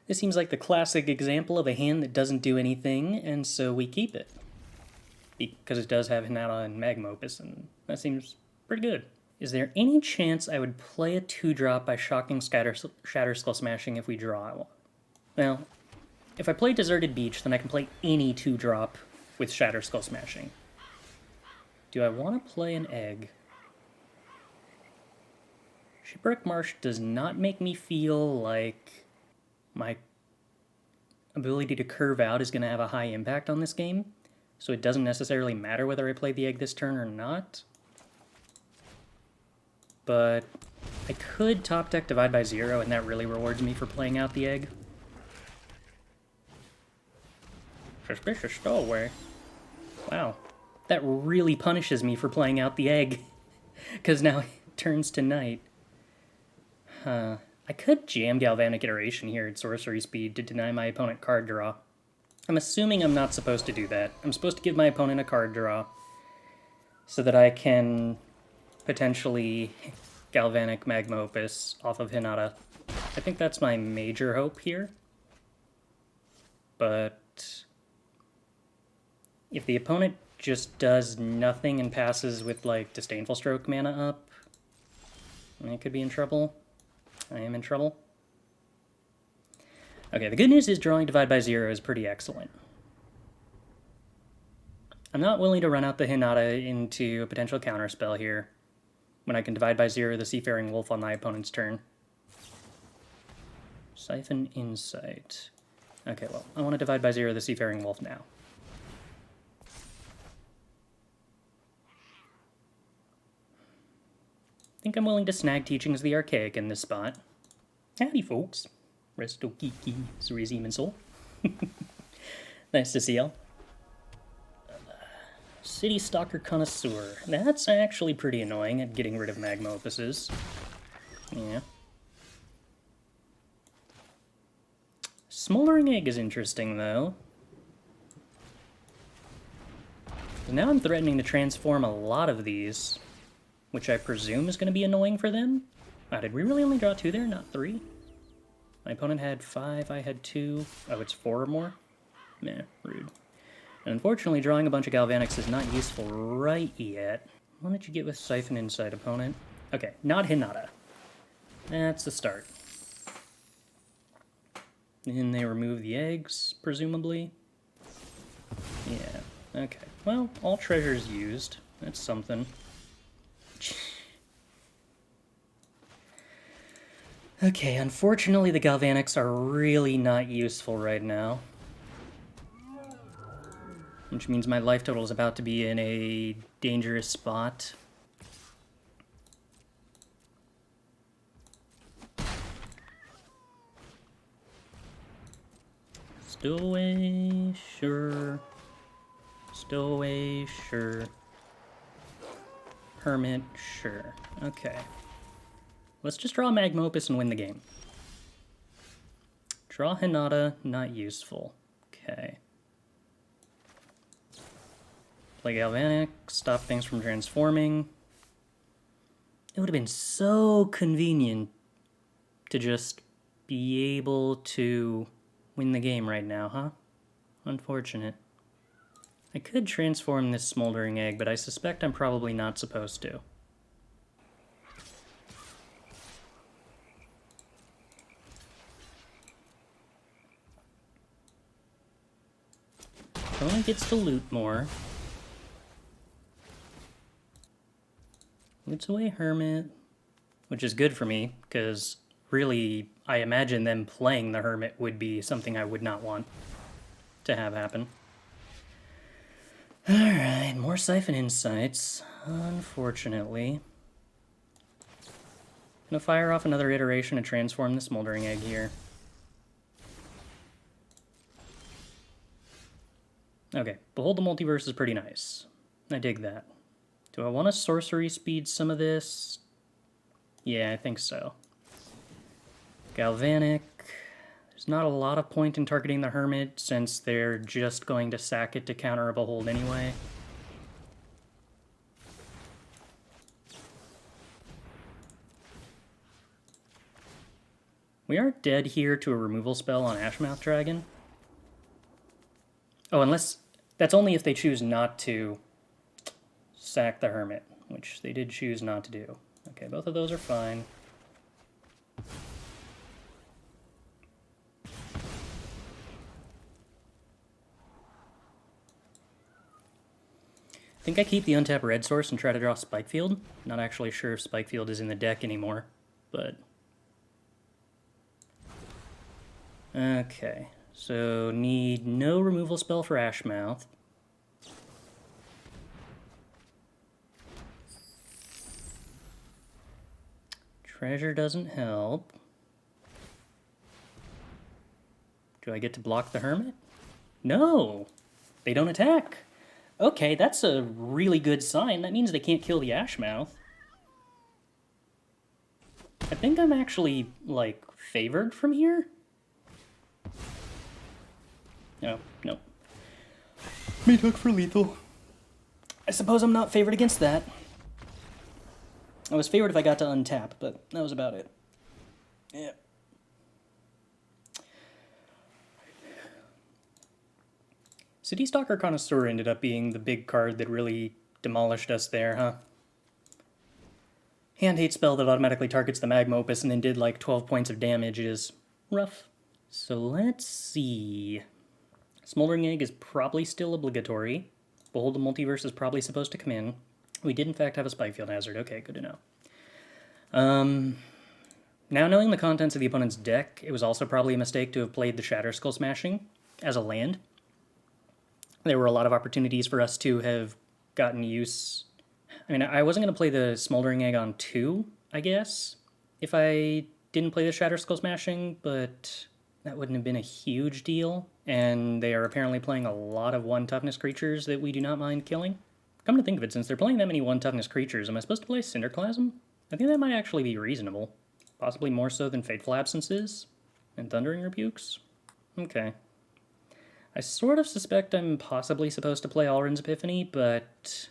This seems like the classic example of a hand that doesn't do anything, and so we keep it. Because it does have Hinata and Magma Opus, and that seems pretty good. Is there any chance I would play a 2-drop by shocking Shatterskull Smashing if we draw one? Well, if I play Deserted Beach, then I can play any 2-drop with Shatterskull Smashing. Do I want to play an egg? Shipwreck Marsh does not make me feel like my ability to curve out is going to have a high impact on this game, so it doesn't necessarily matter whether I play the egg this turn or not. But I could top deck Divide by Zero, and that really rewards me for playing out the egg. Suspicious Stowaway. Wow. That really punishes me for playing out the egg, because now it turns to night. I could jam Galvanic Iteration here at sorcery speed to deny my opponent card draw. I'm assuming I'm not supposed to do that. I'm supposed to give my opponent a card draw so that I can potentially Galvanic Magma Opus off of Hinata. I think that's my major hope here. But if the opponent just does nothing and passes with, like, Disdainful Stroke mana up, I could be in trouble. I am in trouble. Okay, the good news is drawing Divide by Zero is pretty excellent. I'm not willing to run out the Hinata into a potential counterspell here, when I can Divide by Zero the Seafaring Wolf on my opponent's turn. Siphon Insight. Okay, well, I want to Divide by Zero the Seafaring Wolf now. I think I'm willing to snag Teachings of the Archaic in this spot. Howdy, folks. Resto Kiki, Zurizi Soul. Nice to see y'all. City Stalker Connoisseur. That's actually pretty annoying at getting rid of Magma Opuses. Yeah. Smoldering Egg is interesting, though. Now I'm threatening to transform a lot of these, which I presume is going to be annoying for them. Wow, did we really only draw 2 there, not 3? My opponent had 5, I had 2. Oh, it's 4 or more? Meh, rude. And unfortunately, drawing a bunch of Galvanics is not useful right yet. What did you get with Siphon Insight, opponent? Okay, not Hinata. That's the start. And they remove the eggs, presumably. Yeah, okay. Well, all treasures used. That's something. Okay, unfortunately the Galvanics are really not useful right now. Which means my life total is about to be in a dangerous spot. Stowaway, sure. Stowaway, sure. Hermit, sure. Okay. Let's just draw Magma Opus and win the game. Draw Hinata, not useful. Okay. Play Galvanic, stop things from transforming. It would have been so convenient to just be able to win the game right now, huh? Unfortunate. I could transform this Smoldering Egg, but I suspect I'm probably not supposed to. Opponent gets to loot more. Loots away Hermit, which is good for me, because really, I imagine them playing the Hermit would be something I would not want to have happen. Alright, more Siphon Insights, unfortunately. Gonna fire off another iteration to transform the Smoldering Egg here. Okay, Behold the Multiverse is pretty nice. I dig that. Do I want to sorcery speed some of this? Yeah, I think so. Galvanic. There's not a lot of point in targeting the Hermit since they're just going to sack it to counter a Behold anyway. We are dead here to a removal spell on Ashmouth Dragon. Oh, unless... That's only if they choose not to sack the Hermit, which they did choose not to do. Okay, both of those are fine. I think I keep the untapped red source and try to draw Spikefield. Not actually sure if Spikefield is in the deck anymore, but... Okay, so need no removal spell for Ashmouth. Treasure doesn't help. Do I get to block the Hermit? No! They don't attack! Okay, that's a really good sign. That means they can't kill the Ashmouth. I think I'm actually, like, favored from here? No, no. Me took for lethal. I suppose I'm not favored against that. I was favored if I got to untap, but that was about it. Yeah. City Stalker Connoisseur ended up being the big card that really demolished us there, huh? Hand hate spell that automatically targets the Magma Opus and then did like 12 points of damage is rough. So let's see. Smoldering Egg is probably still obligatory. Behold the Multiverse is probably supposed to come in. We did in fact have a Spikefield Hazard. Okay, good to know. Now knowing the contents of the opponent's deck, it was also probably a mistake to have played the Shatterskull Smashing as a land. There were a lot of opportunities for us to have gotten use. I mean, I wasn't going to play the Smoldering Egg on 2, I guess, if I didn't play the Shatterskull Smashing, but that wouldn't have been a huge deal, and they are apparently playing a lot of 1 toughness creatures that we do not mind killing. Come to think of it, since they're playing that many 1 toughness creatures, am I supposed to play Cinderclasm? I think that might actually be reasonable. Possibly more so than Fateful Absences and Thundering Rebukes. Okay. I sort of suspect I'm possibly supposed to play A-Alrund's Epiphany, but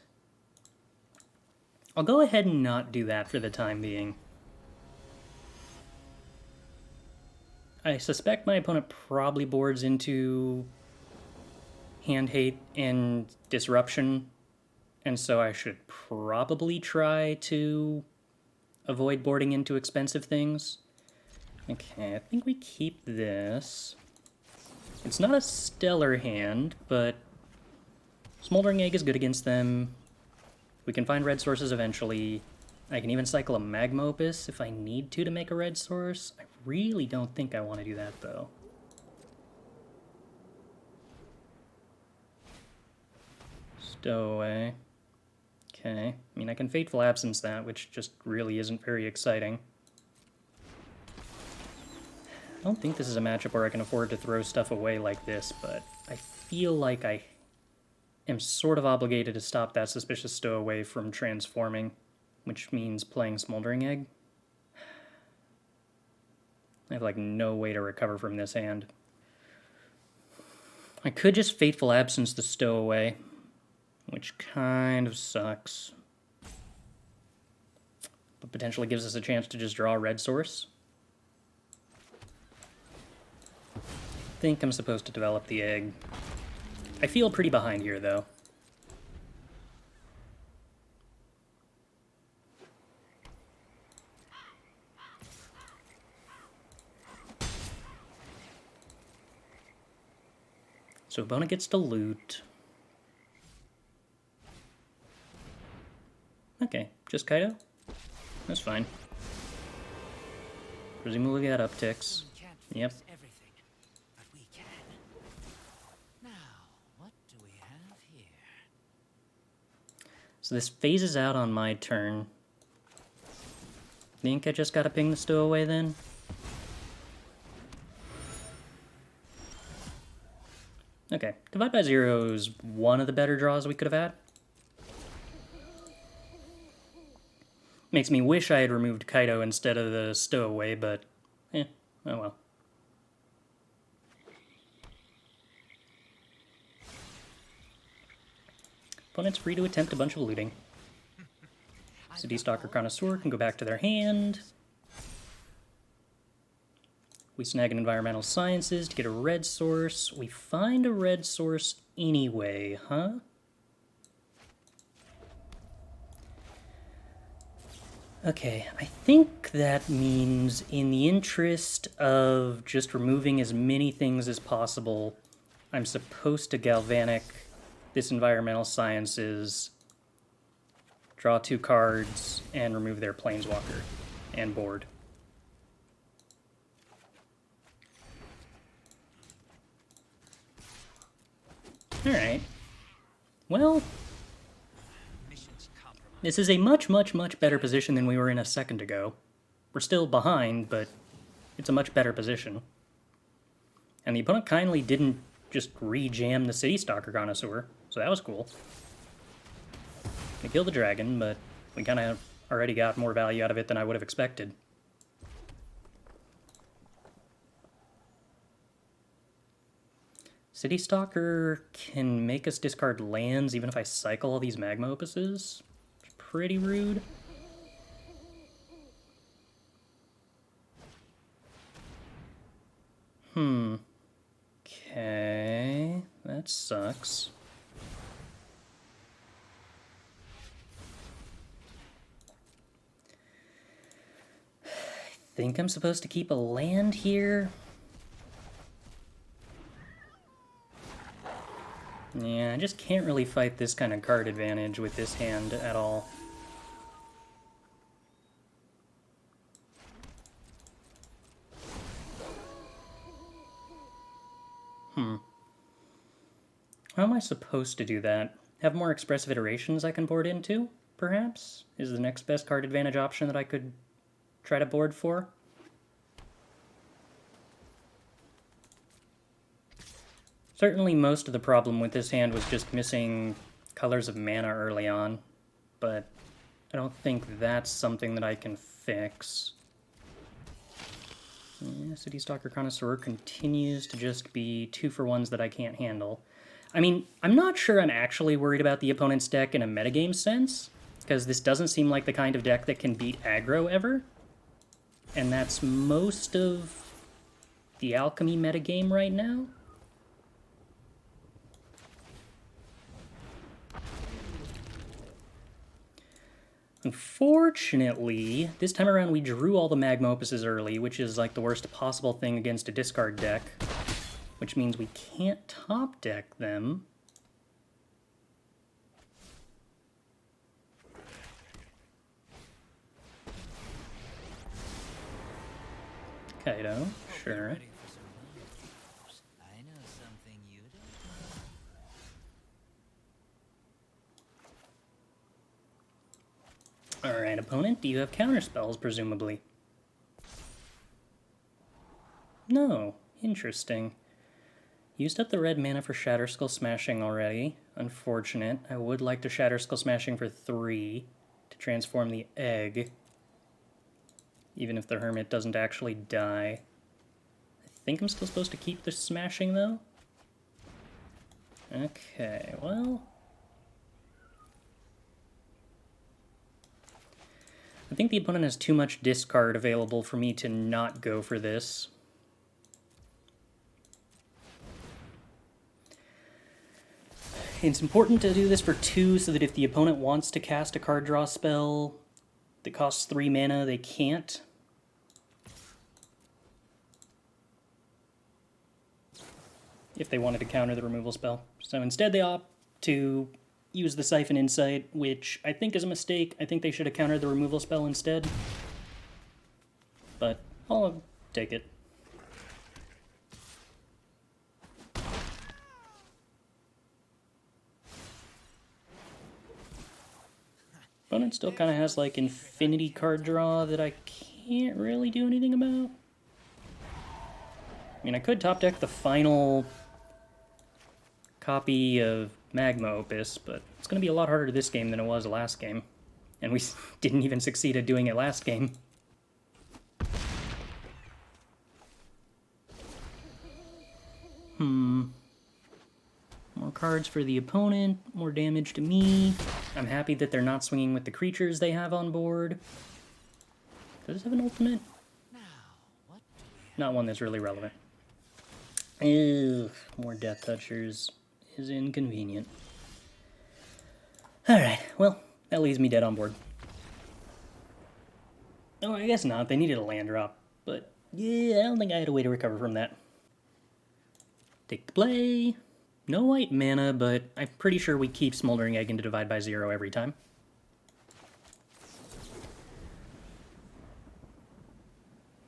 I'll go ahead and not do that for the time being. I suspect my opponent probably boards into Hand Hate and Disruption, and so I should probably try to avoid boarding into expensive things. Okay, I think we keep this. It's not a stellar hand, but Smoldering Egg is good against them. We can find red sources eventually. I can even cycle a Magma Opus if I need to make a red source. I really don't think I want to do that, though. Stowaway. Okay. I mean, I can Fateful Absence that, which just really isn't very exciting. I don't think this is a matchup where I can afford to throw stuff away like this, but I feel like I am sort of obligated to stop that Suspicious Stowaway from transforming, which means playing Smoldering Egg. I have, like, no way to recover from this hand. I could just Fateful Absence the Stowaway, which kind of sucks. But potentially gives us a chance to just draw a red source. I think I'm supposed to develop the egg. I feel pretty behind here, though. So opponent gets to loot. Okay, just Kaido? That's fine. Presumably that upticks. Yep. So this phases out on my turn. Think I just gotta ping the Stowaway then? Okay, Divide by Zero is one of the better draws we could have had. Makes me wish I had removed Kaido instead of the Stowaway, but oh well. Opponent's free to attempt a bunch of looting. City Stalker Connoisseur can go back to their hand. We snag an Environmental Sciences to get a red source. We find a red source anyway, huh? Okay, I think that means in the interest of just removing as many things as possible, I'm supposed to Galvanic this Environmental Sciences, draw 2 cards, and remove their Planeswalker and board. Alright. Well, this is a much, much, much better position than we were in a second ago. We're still behind, but it's a much better position. And the opponent kindly didn't just re-jam the City Stalker Connoisseur, so that was cool. We killed the dragon, but we kind of already got more value out of it than I would have expected. City Stalker can make us discard lands even if I cycle all these Magma Opuses. It's pretty rude. Okay, that sucks. I think I'm supposed to keep a land here. Yeah, I just can't really fight this kind of card advantage with this hand at all. How am I supposed to do that? Have more expressive iterations I can board into, perhaps? Is the next best card advantage option that I could try to board for? Certainly most of the problem with this hand was just missing colors of mana early on, but I don't think that's something that I can fix. Yeah, City Stalker Connoisseur continues to just be 2-for-1s that I can't handle. I mean, I'm not sure I'm actually worried about the opponent's deck in a metagame sense, because this doesn't seem like the kind of deck that can beat aggro ever. And that's most of the Alchemy metagame right now. Unfortunately, this time around we drew all the Magma Opuses early, which is like the worst possible thing against a discard deck. Which means we can't top deck them. Kaido, sure. Alright, opponent, do you have counterspells, presumably? No, interesting. Used up the red mana for Shatterskull Smashing already. Unfortunate. I would like to Shatterskull Smashing for 3 to transform the egg. Even if the Hermit doesn't actually die. I think I'm still supposed to keep the Smashing, though. Okay, well... I think the opponent has too much discard available for me to not go for this. It's important to do this for 2 so that if the opponent wants to cast a card draw spell that costs 3 mana, they can't. If they wanted to counter the removal spell. So instead they opt to use the Siphon Insight, which I think is a mistake. I think they should have countered the removal spell instead. But I'll take it. Opponent still kind of has, like, infinity card draw that I can't really do anything about. I mean, I could top deck the final copy of Magma Opus, but it's going to be a lot harder this game than it was last game. And we didn't even succeed at doing it last game. More cards for the opponent, more damage to me. I'm happy that they're not swinging with the creatures they have on board. Does this have an ultimate? not one that's really relevant. Ugh, more Death Touchers is inconvenient. Alright, well, that leaves me dead on board. Oh, I guess not. They needed a land drop. But, yeah, I don't think I had a way to recover from that. Take the play. No white mana, but I'm pretty sure we keep Smoldering Egg into Divide by 0 every time.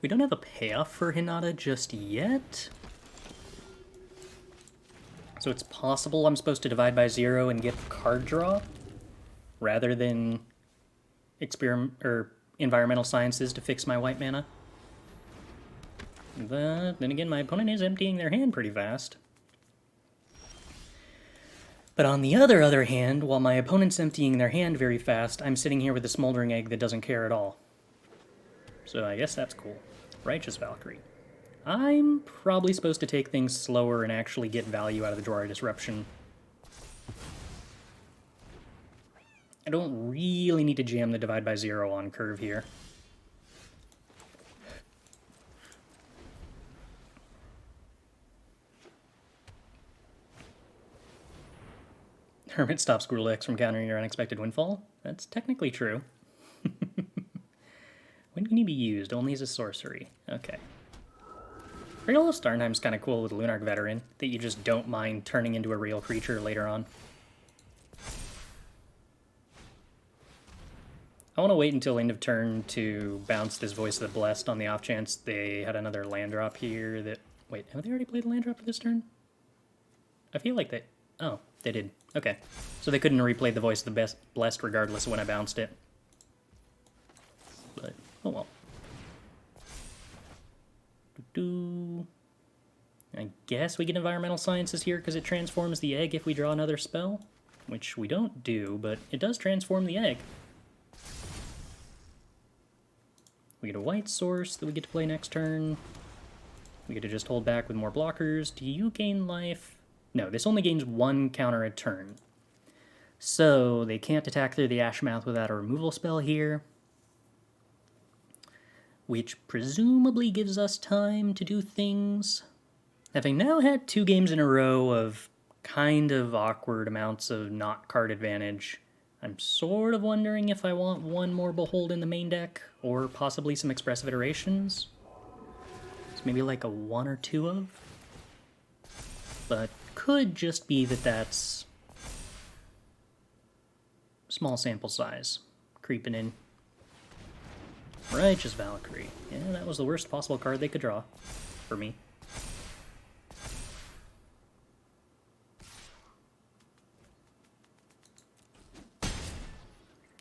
We don't have a payoff for Hinata just yet. So it's possible I'm supposed to Divide by 0 and get card draw, rather than Environmental Sciences to fix my white mana. But then again, my opponent is emptying their hand pretty fast. But on the other hand, while my opponent's emptying their hand very fast, I'm sitting here with a Smoldering Egg that doesn't care at all. So I guess that's cool. Righteous Valkyrie. I'm probably supposed to take things slower and actually get value out of the Jwari Disruption. I don't really need to jam the Divide by 0 on curve here. Hermit stops Gruul X from countering your Unexpected Windfall? That's technically true. When can he be used? Only as a sorcery. Okay. Cradle of Starnheim's kind of cool with Lunarch Veteran, that you just don't mind turning into a real creature later on. I want to wait until end of turn to bounce this Voice of the Blessed on the off chance they had another land drop here that... Wait, have they already played the land drop for this turn? I feel like they... Oh, they did. Okay. So they couldn't replay the Voice of the Blessed regardless of when I bounced it. But, oh well. I guess we get Environmental Sciences here because it transforms the egg if we draw another spell, which we don't do, but it does transform the egg. We get a white source that we get to play next turn. We get to just hold back with more blockers. Do you gain life? No, this only gains 1 counter a turn. So they can't attack through the Ashmouth without a removal spell here, which presumably gives us time to do things. Having now had 2 games in a row of kind of awkward amounts of not card advantage, I'm sort of wondering if I want one more Behold in the main deck, or possibly some Expressive Iterations. So maybe like a 1 or 2 of. But could just be that that's small sample size creeping in. Righteous Valkyrie. Yeah, that was the worst possible card they could draw for me.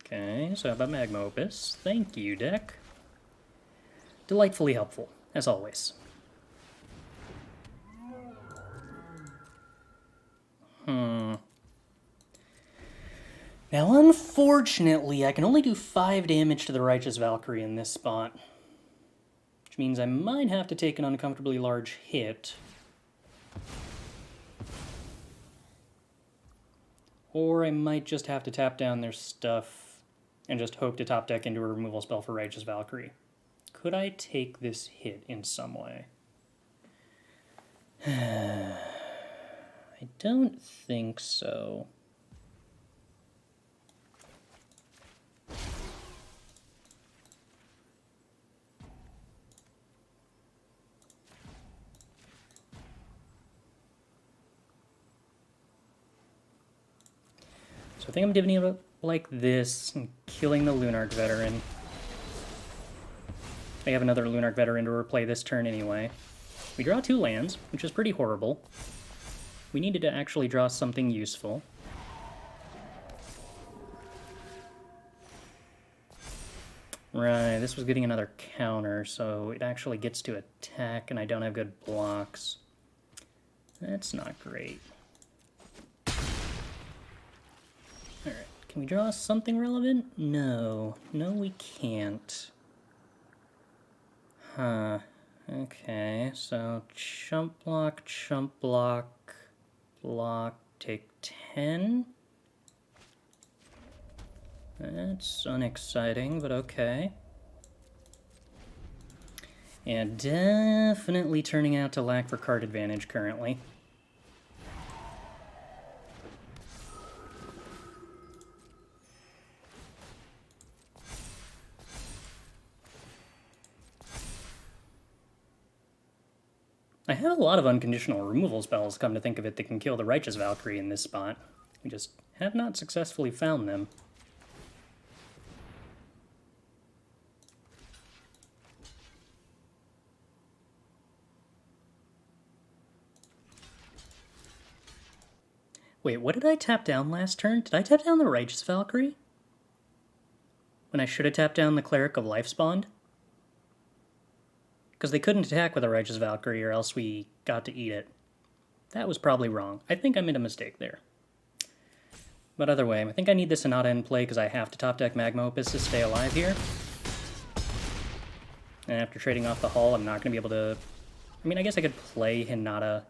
Okay, so how about Magma Opus? Thank you, deck. Delightfully helpful, as always. Now, unfortunately, I can only do 5 damage to the Righteous Valkyrie in this spot, which means I might have to take an uncomfortably large hit. Or I might just have to tap down their stuff and just hope to top deck into a removal spell for Righteous Valkyrie. Could I take this hit in some way? I don't think so. So I think I'm divvying it up like this and killing the Lunarch Veteran. I have another Lunarch Veteran to replay this turn anyway. We draw 2 lands, which is pretty horrible. We needed to actually draw something useful. Right, this was getting another counter, so it actually gets to attack, and I don't have good blocks. That's not great. Alright, can we draw something relevant? No. No, we can't. Huh. Okay, so chump block, block, take 10. That's unexciting, but okay. And definitely turning out to lack for card advantage currently. I have a lot of unconditional removal spells, come to think of it, that can kill the Righteous Valkyrie in this spot. We just have not successfully found them. Wait, what did I tap down last turn? Did I tap down the Righteous Valkyrie? When I should have tapped down the Cleric of Lifespawn? Because they couldn't attack with a Righteous Valkyrie or else we got to eat it. That was probably wrong. I think I made a mistake there. But either way, I think I need this Hinata in play because I have to top deck Magma Opus to stay alive here. And after trading off the hull, I'm not going to be able to... I mean, I guess I could play Hinata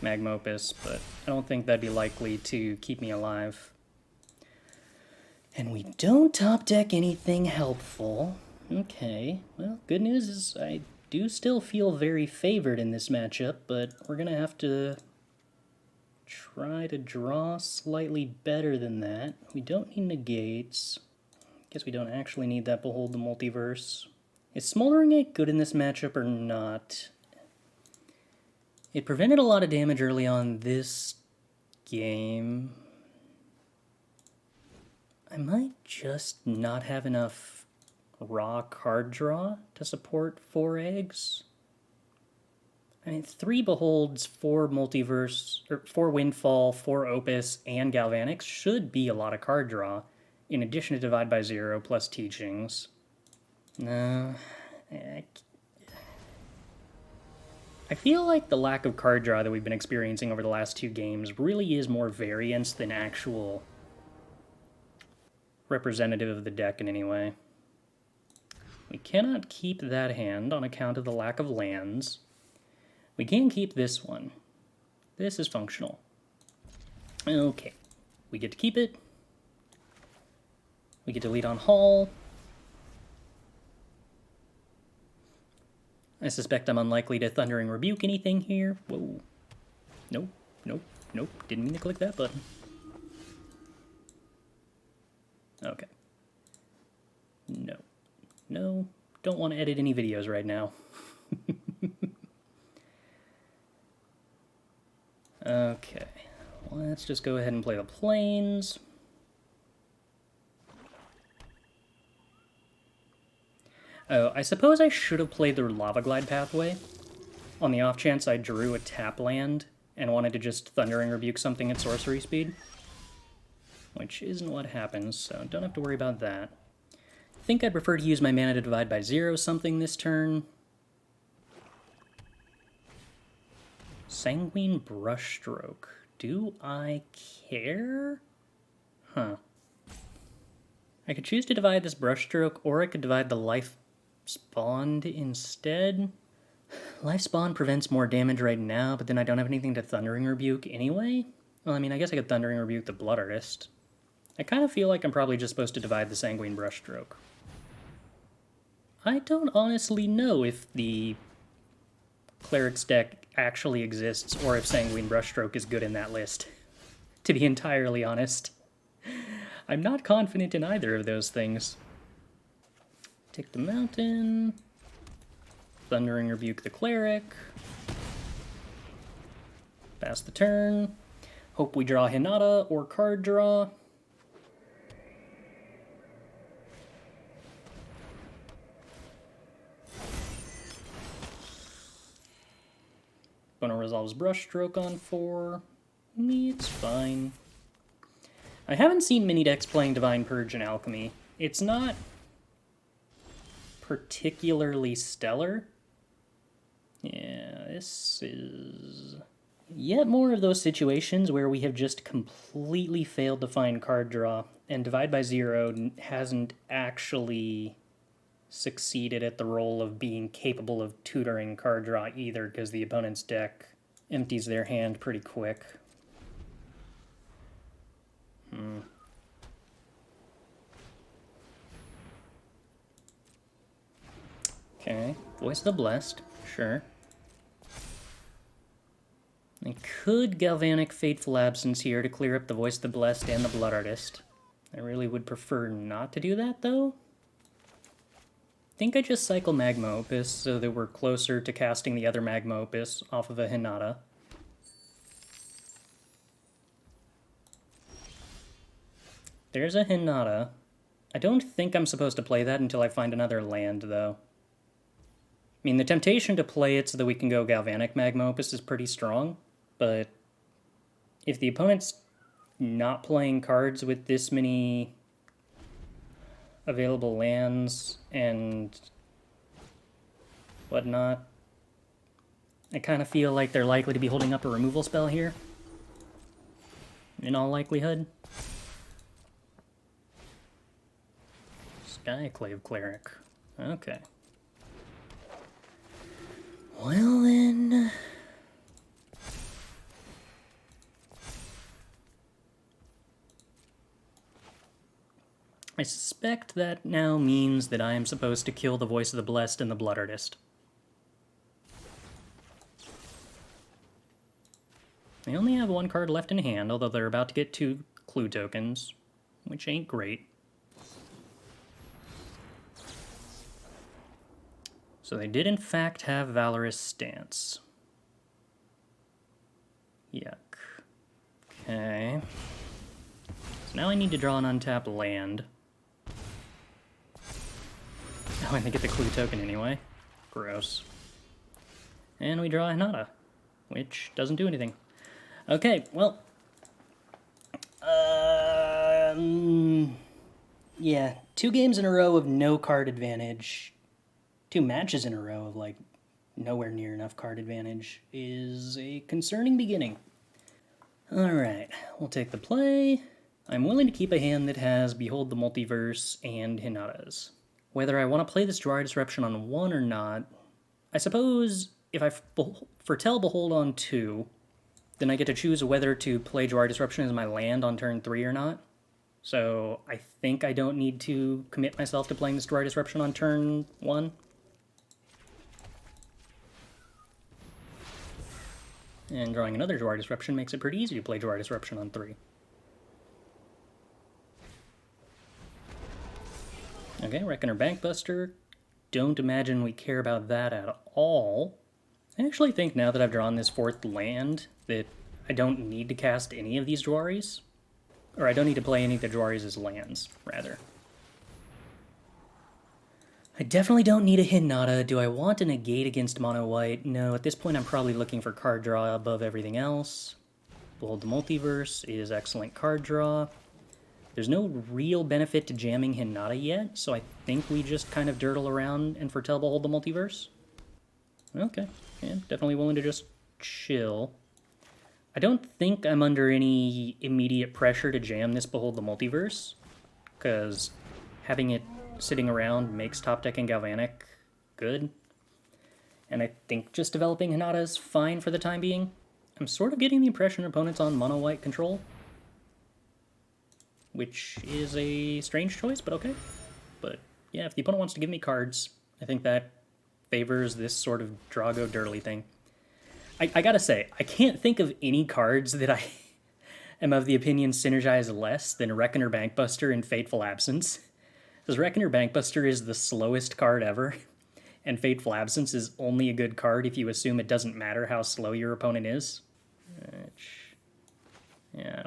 Magma Opus, but I don't think that'd be likely to keep me alive. And we don't top deck anything helpful. Okay, well, good news is I do still feel very favored in this matchup, but we're going to have to try to draw slightly better than that. We don't need negates. Guess we don't actually need that Behold the Multiverse. Is Smoldering Egg good in this matchup or not? It prevented a lot of damage early on this game. I might just not have enough raw card draw to support 4 eggs. I mean, 3 Beholds, 4 Multiverse, or 4 Windfall, 4 Opus, and Galvanics should be a lot of card draw, in addition to Divide by Zero plus Teachings. No, I feel like the lack of card draw that we've been experiencing over the last 2 games really is more variance than actual representative of the deck in any way. We cannot keep that hand on account of the lack of lands. We can keep this one. This is functional. Okay, we get to keep it. We get to lead on Hall. I suspect I'm unlikely to Thundering Rebuke anything here. Whoa. Nope, nope, nope. Didn't mean to click that button. Okay. No. No. Don't want to edit any videos right now. Okay. Let's just go ahead and play the plains. Oh, I suppose I should have played the Riverglide Pathway, on the off chance I drew a tap land and wanted to just Thundering Rebuke something at sorcery speed. Which isn't what happens, so don't have to worry about that. I think I'd prefer to use my mana to Divide by Zero something this turn. Sanguine Brushstroke. Do I care? Huh. I could choose to divide this Brushstroke, or I could divide the Life Spawned instead. Life Spawn prevents more damage right now, but then I don't have anything to Thundering Rebuke anyway. Well, I mean, I guess I could Thundering Rebuke the Blood Artist. I kind of feel like I'm probably just supposed to divide the Sanguine Brushstroke. I don't honestly know if the Cleric's deck actually exists, or if Sanguine Brushstroke is good in that list. To be entirely honest. I'm not confident in either of those things. Take the Mountain. Thundering Rebuke the Cleric. Pass the turn. Hope we draw Hinata or card draw. Gonna resolves Brushstroke on 4. It's fine. I haven't seen mini decks playing Divine Purge and Alchemy. It's not particularly stellar. Yeah, this is yet more of those situations where we have just completely failed to find card draw, and Divide by Zero hasn't actually succeeded at the role of being capable of tutoring card draw either, because the opponent's deck empties their hand pretty quick. Okay, Voice of the Blessed, sure. I could Galvanic Fateful Absence here to clear up the Voice of the Blessed and the Blood Artist. I really would prefer not to do that, though. I think I just cycle Magma Opus so that we're closer to casting the other Magma Opus off of a Hinata. There's a Hinata. I don't think I'm supposed to play that until I find another land, though. I mean, the temptation to play it so that we can go Galvanic Magma Opus is pretty strong, but if the opponent's not playing cards with this many available lands and whatnot, I kind of feel like they're likely to be holding up a removal spell here, in all likelihood. Skyclave Cleric. Okay. Well then... I suspect that now means that I am supposed to kill the Voice of the Blessed and the Blood Artist. They only have one card left in hand, although they're about to get 2 clue tokens, which ain't great. So they did in fact have Valorous Stance. Yuck. Okay. So now I need to draw an untapped land. Oh, and they get the clue token anyway. Gross. And we draw a Hinata, which doesn't do anything. Okay, well... yeah, 2 games in a row of no card advantage. 2 matches in a row of, like, nowhere near enough card advantage is a concerning beginning. Alright, we'll take the play. I'm willing to keep a hand that has Behold the Multiverse and Hinatas. Whether I want to play this Jwari Disruption on 1 or not, I suppose if I foretell Behold on 2, then I get to choose whether to play Jwari Disruption as my land on turn 3 or not. So I think I don't need to commit myself to playing this Jwari Disruption on turn 1. And drawing another Jwari Disruption makes it pretty easy to play Jwari Disruption on 3. Okay, Reckoner Bankbuster. Don't imagine we care about that at all. I actually think now that I've drawn this 4th land that I don't need to cast any of these Jwaris. Or I don't need to play any of the Jwaris as lands, rather. I definitely don't need a Hinata. Do I want a Negate against mono white? No, at this point I'm probably looking for card draw above everything else. Behold the Multiverse is excellent card draw. There's no real benefit to jamming Hinata yet, so I think we just kind of dirtle around and foretell Behold the Multiverse. Okay, yeah, definitely willing to just chill. I don't think I'm under any immediate pressure to jam this Behold the Multiverse, because having it sitting around makes top deck and Galvanic good. And I think just developing Hinata is fine for the time being. I'm sort of getting the impression opponents on mono white control, which is a strange choice, but okay. But yeah, if the opponent wants to give me cards, I think that favors this sort of Drago Dirly thing. I gotta say, I can't think of any cards that I am of the opinion synergize less than Reckoner Bankbuster and Fateful Absence. Because Reckoner Bankbuster is the slowest card ever, and Fateful Absence is only a good card if you assume it doesn't matter how slow your opponent is. Which, yeah, I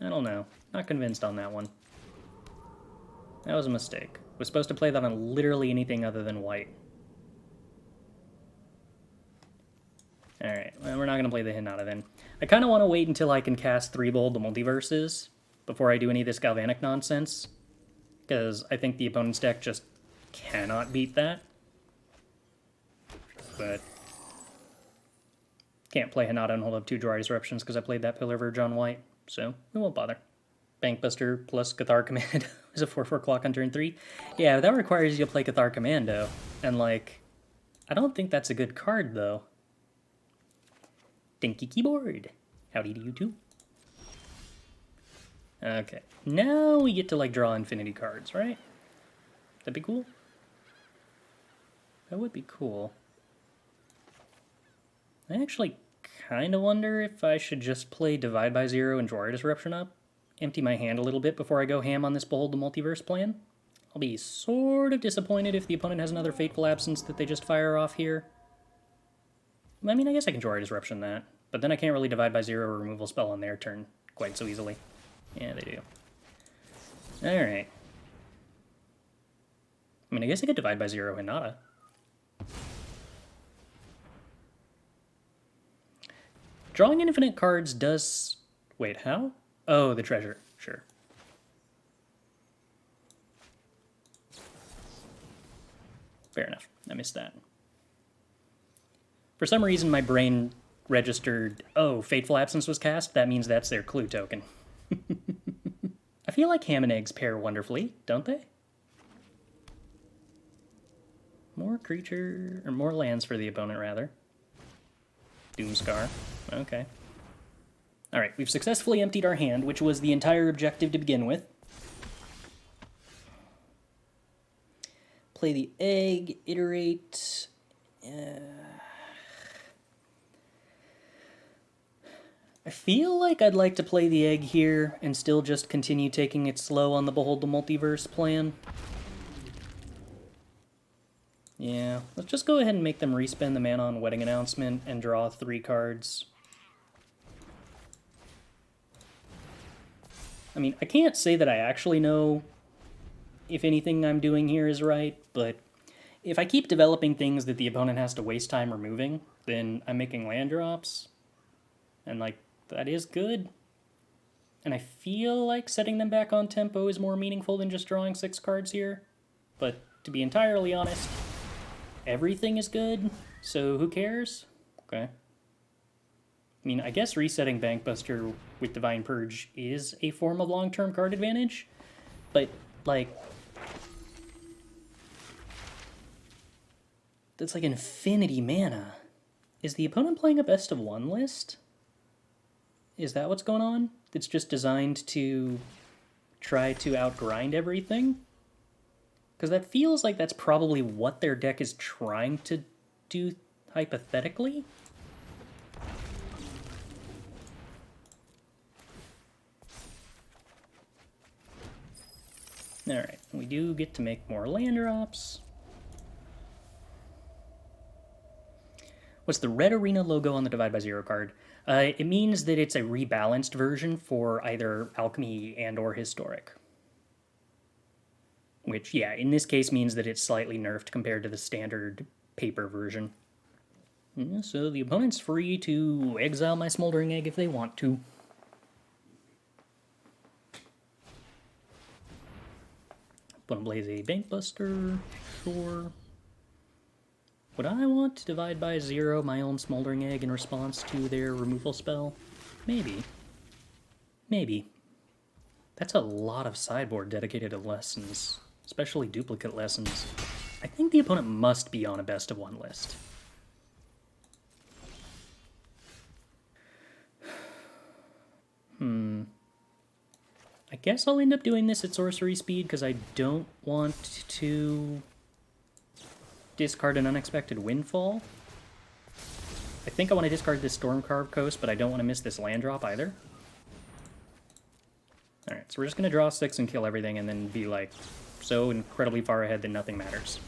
don't know. Not convinced on that one. That was a mistake. Was supposed to play that on literally anything other than white. Alright, well, we're not going to play the Hinata then. I kind of want to wait until I can cast 3 Behold the Multiverses before I do any of this Galvanic nonsense, because I think the opponent's deck just cannot beat that. But can't play Hinata and hold up 2 Jwari Disruptions because I played that Pillar Verge on white, so we won't bother. Bankbuster plus Cathar Commando is a 4/4 clock on turn 3. Yeah, that requires you to play Cathar Commando, and like, I don't think that's a good card though. Dinky Keyboard. Howdy to you too. Okay, now we get to like draw infinity cards, right? That'd be cool. That would be cool. I actually kind of wonder if I should just play Divide by Zero and Jwari Disruption up, empty my hand a little bit before I go ham on this Behold the Multiverse plan. I'll be sort of disappointed if the opponent has another Fateful Absence that they just fire off here. I mean, I guess I can Jwari Disruption that, but then I can't really Divide by Zero or removal spell on their turn quite so easily. Yeah, they do. Alright. I mean, I guess I could Divide by Zero Hinata. Drawing infinite cards does... Wait, how? Oh, the treasure. Sure. Fair enough. I missed that. For some reason, my brain registered, oh, Fateful Absence was cast? That means that's their clue token. I feel like ham and eggs pair wonderfully, don't they? More creature... or more lands for the opponent, rather. Doomscar. Okay. Alright, we've successfully emptied our hand, which was the entire objective to begin with. Play the egg, iterate... I feel like I'd like to play the egg here and still just continue taking it slow on the Behold the Multiverse plan. Yeah, let's just go ahead and make them respend the mana on Wedding Announcement and draw 3 cards. I mean, I can't say that I actually know if anything I'm doing here is right, but if I keep developing things that the opponent has to waste time removing, then I'm making land drops, and, like, that is good. And I feel like setting them back on tempo is more meaningful than just drawing 6 cards here, but to be entirely honest, everything is good, so who cares? Okay. I mean, I guess resetting Bankbuster with Divine Purge is a form of long-term card advantage, but, like... that's like infinity mana. Is the opponent playing a best-of-1 list? Is that what's going on? It's just designed to try to outgrind everything? Because that feels like that's probably what their deck is trying to do, hypothetically. Alright, we do get to make more land drops. What's the red arena logo on the Divide by Zero card? It means that it's a rebalanced version for either Alchemy and or Historic. Which, yeah, in this case means that it's slightly nerfed compared to the standard paper version. Yeah, so the opponent's free to exile my Smoldering Egg if they want to. Opponent plays a Bankbuster, sure. Would I want to Divide by Zero my own Smoldering Egg in response to their removal spell? Maybe. Maybe. That's a lot of sideboard dedicated to lessons, especially duplicate lessons. I think the opponent must be on a best-of-1 list. I guess I'll end up doing this at sorcery speed because I don't want to discard an Unexpected Windfall. I think I want to discard this Stormcarved Coast, but I don't want to miss this land drop either. Alright, so we're just going to draw 6 and kill everything and then be like so incredibly far ahead that nothing matters.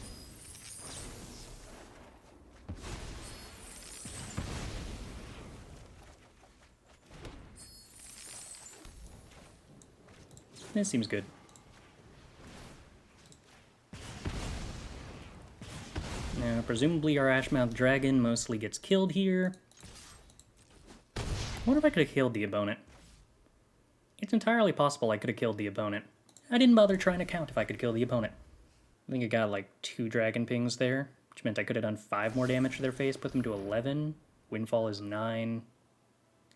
This seems good. Now, presumably our Ashmouth Dragon mostly gets killed here. I wonder if I could have killed the opponent. It's entirely possible I could have killed the opponent. I didn't bother trying to count if I could kill the opponent. I think I got like 2 Dragon Pings there, which meant I could have done 5 more damage to their face, put them to 11. Windfall is 9.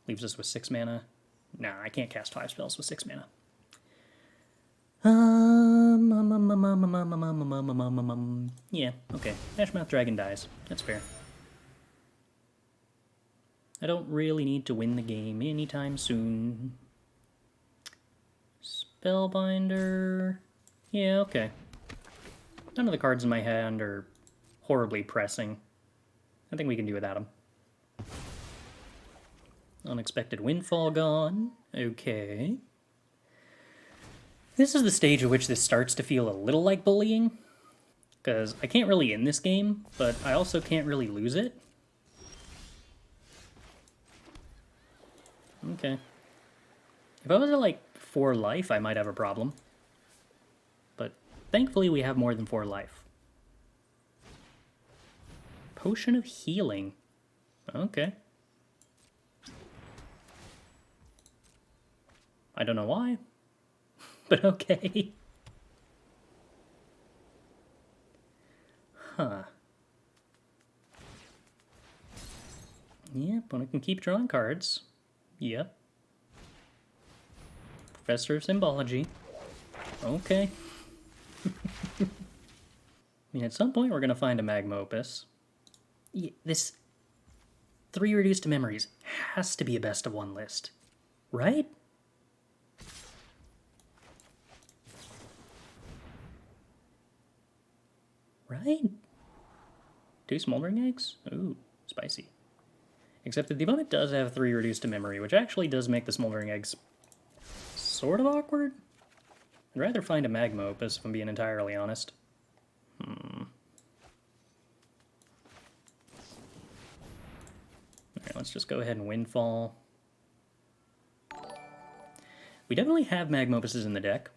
Leaves us with 6 mana. Nah, I can't cast 5 spells with 6 mana. Yeah, okay. Ashmouth Dragon dies. That's fair. I don't really need to win the game anytime soon. Spellbinder... yeah, okay. None of the cards in my hand are horribly pressing. I think we can do without them. Unexpected Windfall gone. Okay. This is the stage at which this starts to feel a little like bullying. Because I can't really win this game, but I also can't really lose it. Okay. If I was at like 4 life, I might have a problem. But thankfully we have more than 4 life. Potion of Healing. Okay. I don't know why, but okay. Huh. Yep, I can keep drawing cards. Yep. Professor of Symbology. Okay. I mean, at some point we're going to find a Magma Opus. Yeah, this 3 reduced to memories has to be a best of 1 list, right? Right? 2 Smoldering Eggs? Ooh, spicy. Except that the opponent does have 3 reduced to memory, which actually does make the Smoldering Eggs sort of awkward. I'd rather find a Magma Opus, if I'm being entirely honest. Alright, let's just go ahead and Windfall. We definitely have Magma Opuses in the deck.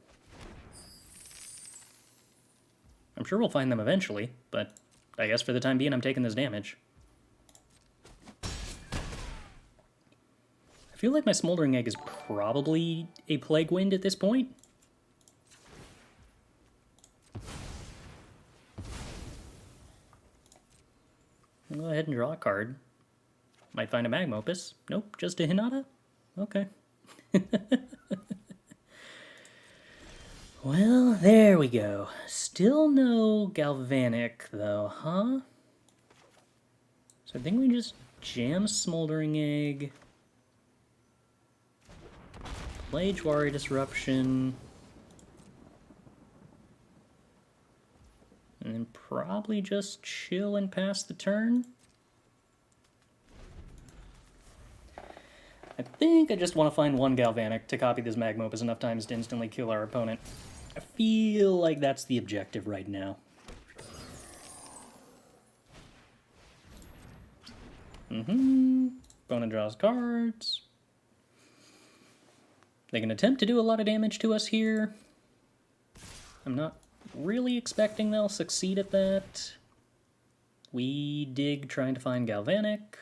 I'm sure we'll find them eventually, but I guess for the time being I'm taking this damage. I feel like my Smoldering Egg is probably a Plague Wind at this point. I'll go ahead and draw a card. Might find a Magma Opus. Nope, just a Hinata? Okay. Well, there we go. Still no Galvanic, though, huh? So I think we just jam Smoldering Egg, play Jwari Disruption, and then probably just chill and pass the turn. I think I just want to find 1 Galvanic to copy this Magma Opus enough times to instantly kill our opponent. I feel like that's the objective right now. Opponent draws cards. They can attempt to do a lot of damage to us here. I'm not really expecting they'll succeed at that. We dig trying to find Galvanic.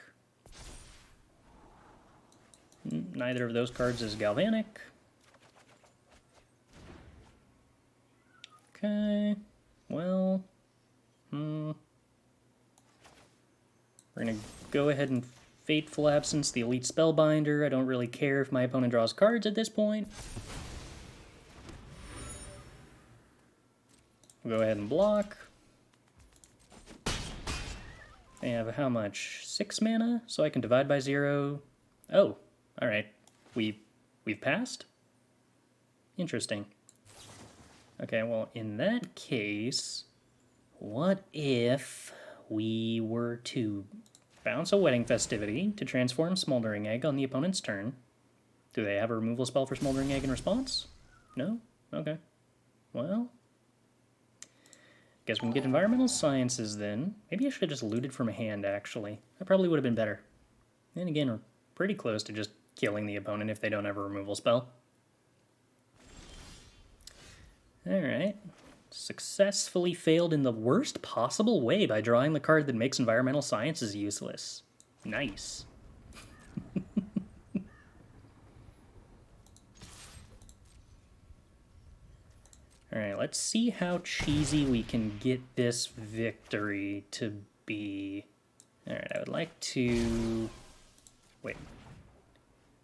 Neither of those cards is Galvanic. Okay, well, we're gonna go ahead and Fateful Absence the Elite Spellbinder. I don't really care if my opponent draws cards at this point. We'll go ahead and block. They have how much? 6 mana, so I can divide by 0. Oh, alright. We've passed? Interesting. Okay, well, in that case, what if we were to bounce a Wedding Festivity to transform Smoldering Egg on the opponent's turn? Do they have a removal spell for Smoldering Egg in response? No? Okay. Well, guess we can get Environmental Sciences then. Maybe I should have just looted from a hand, actually. That probably would have been better. And again, we're pretty close to just killing the opponent if they don't have a removal spell. Alright. Successfully failed in the worst possible way by drawing the card that makes Environmental Sciences useless. Nice. Alright, let's see how cheesy we can get this victory to be. Alright, I would like to... Wait.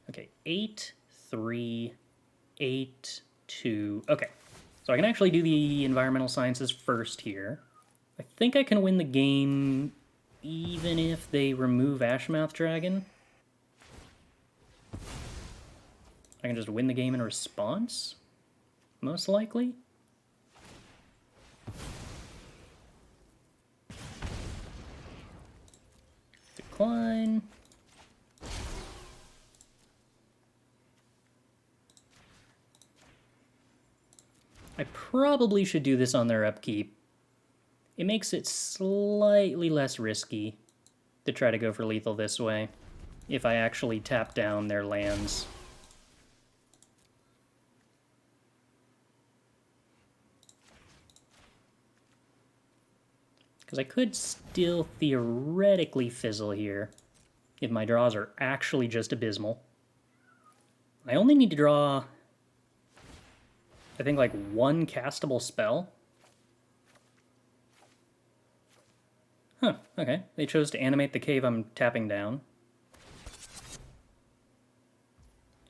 Okay, 8-3, 8-2. Okay. So I can actually do the Environmental Sciences first here. I think I can win the game even if they remove Ashmouth Dragon. I can just win the game in response, most likely. decline. I probably should do this on their upkeep. It makes it slightly less risky to try to go for lethal this way, if I actually tap down their lands. Because I could still theoretically fizzle here, if my draws are actually just abysmal. I only need to draw, I think, like one castable spell. Huh, okay. They chose to animate the cave I'm tapping down.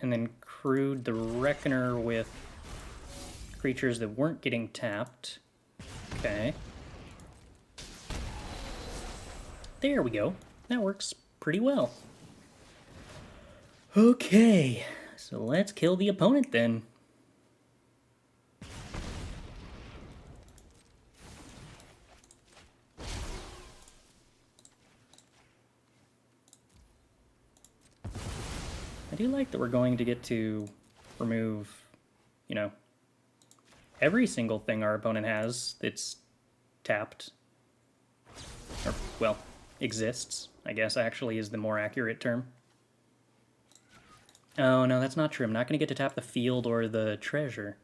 And then crewed the Reckoner with creatures that weren't getting tapped. Okay. There we go. That works pretty well. Okay, so let's kill the opponent then. I do like that we're going to get to remove, you know, every single thing our opponent has that's tapped. Or, well, exists, I guess actually is the more accurate term. Oh no, that's not true. I'm not going to get to tap the field or the treasure.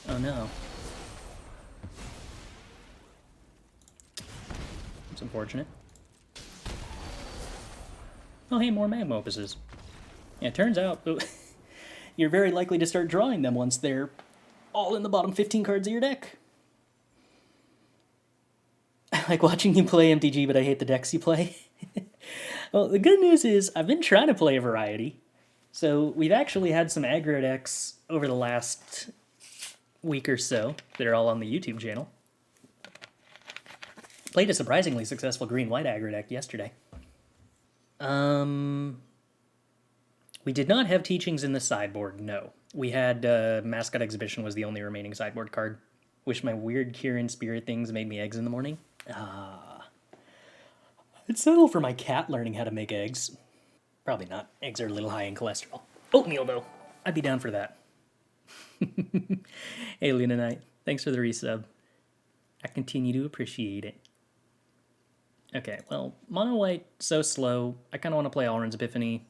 Oh no. It's unfortunate. Oh hey, more Magma Opuses. Yeah, it turns out you're very likely to start drawing them once they're all in the bottom 15 cards of your deck. I like watching you play MTG, but I hate the decks you play. Well, the good news is I've been trying to play a variety. So we've actually had some aggro decks over the last week or so that are all on the YouTube channel. Played a surprisingly successful green-white aggro deck yesterday. We did not have teachings in the sideboard, no. We had Mascot Exhibition was the only remaining sideboard card. Wish my weird Kieran spirit things made me eggs in the morning. I'd settle for my cat learning how to make eggs. Probably not. Eggs are a little high in cholesterol. Oatmeal, though. I'd be down for that. Alien and I, thanks for the resub. I continue to appreciate it. Okay, well, mono white, so slow. I kind of want to play A-Alrund's Epiphany.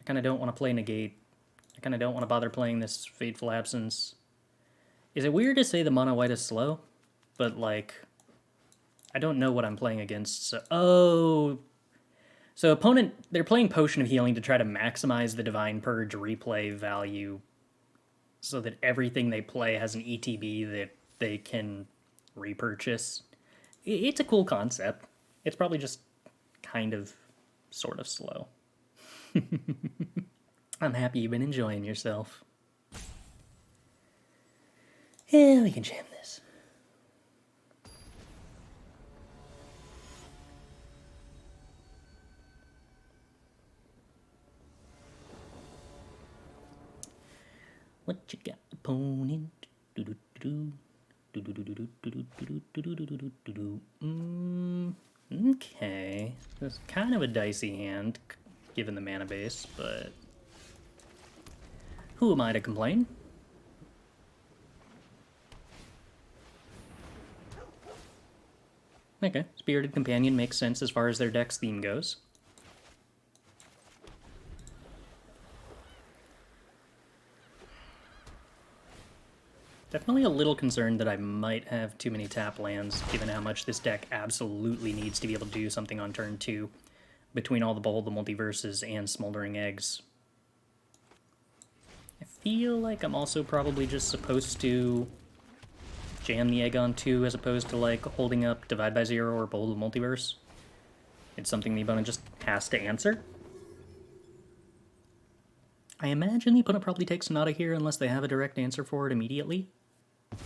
I kind of don't want to play Negate. I kind of don't want to bother playing this Fateful Absence. Is it weird to say the mono white is slow? But, like, I don't know what I'm playing against, so... Oh! So opponent, they're playing Potion of Healing to try to maximize the Divine Purge replay value so that everything they play has an ETB that they can repurchase. It's a cool concept. It's probably just kind of, sort of slow. I'm happy you've been enjoying yourself. Yeah, we can jam this. What you got, opponent? Okay. It's kind of a dicey hand, given the mana base, but who am I to complain? Okay, Spirited Companion makes sense as far as their deck's theme goes. Definitely a little concerned that I might have too many tap lands, given how much this deck absolutely needs to be able to do something on turn 2, between all the Behold the Multiverses and Smoldering Eggs. I feel like I'm also probably just supposed to jam the egg on 2 as opposed to, like, holding up Divide by Zero or Behold the Multiverse. It's something the opponent just has to answer. I imagine the opponent probably takes Hinata here unless they have a direct answer for it immediately. I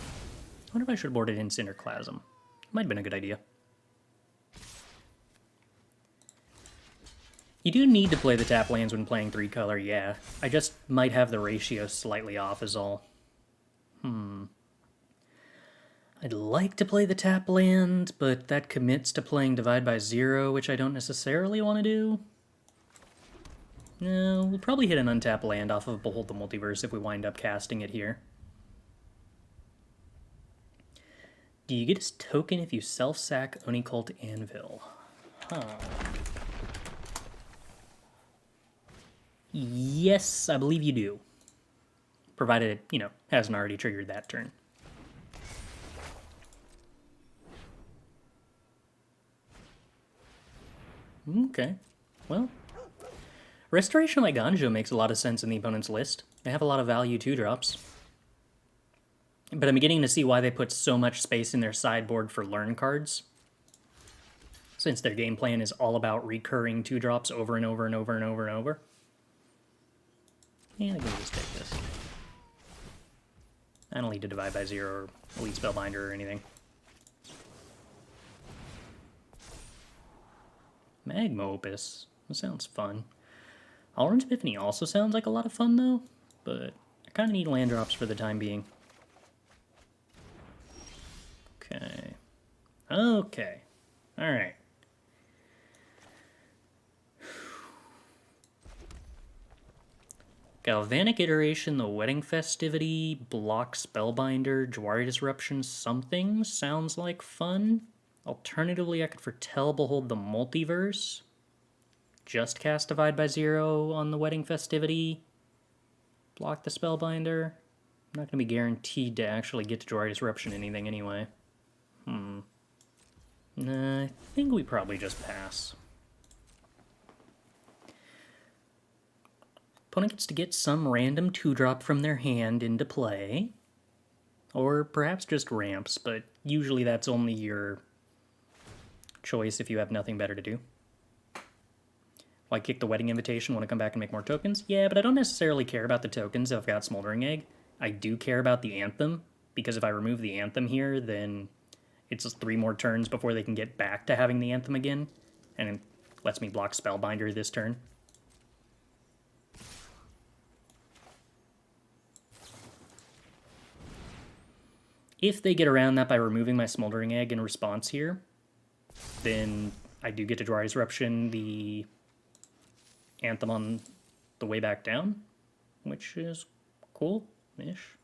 wonder if I should have boarded in Cinderclasm. Might have been a good idea. You do need to play the tap lands when playing 3-color, yeah. I just might have the ratio slightly off is all. I'd like to play the tap land, but that commits to playing Divide by Zero, which I don't necessarily want to do. No, we'll probably hit an untapped land off of Behold the Multiverse if we wind up casting it here. Do you get a token if you self-sack Onicult Anvil? Huh. Yes, I believe you do. Provided it, hasn't already triggered that turn. Okay, well. Restoration like Ganjo makes a lot of sense in the opponent's list. They have a lot of value 2-drops. But I'm beginning to see why they put so much space in their sideboard for learn cards. Since their game plan is all about recurring 2-drops over and over and over and over and over. And I can just take this. I don't need to Divide by Zero or Elite Spellbinder or anything. Magma Opus. That sounds fun. A-Alrund's Epiphany also sounds like a lot of fun, though. But I kind of need land drops for the time being. Okay. Okay. Alright. Galvanic Iteration, the Wedding Festivity, Block Spellbinder, Jwari Disruption, something sounds like fun. Alternatively, I could foretell Behold the Multiverse. Just cast Divide by Zero on the Wedding Festivity. Block the Spellbinder. I'm not going to be guaranteed to actually get to Jwari Disruption anything anyway. Nah, I think we probably just pass. Opponent gets to get some random 2-drop from their hand into play. Or perhaps just ramps, but usually that's only your choice if you have nothing better to do. Why kick the Wedding Invitation? Want to come back and make more tokens? Yeah, but I don't necessarily care about the tokens if I've got Smoldering Egg. I do care about the Anthem, because if I remove the Anthem here, then it's just 3 more turns before they can get back to having the Anthem again, and it lets me block Spellbinder this turn. If they get around that by removing my Smoldering Egg in response here, then I do get to Jwari Disruption the Anthem on the way back down, which is cool-ish.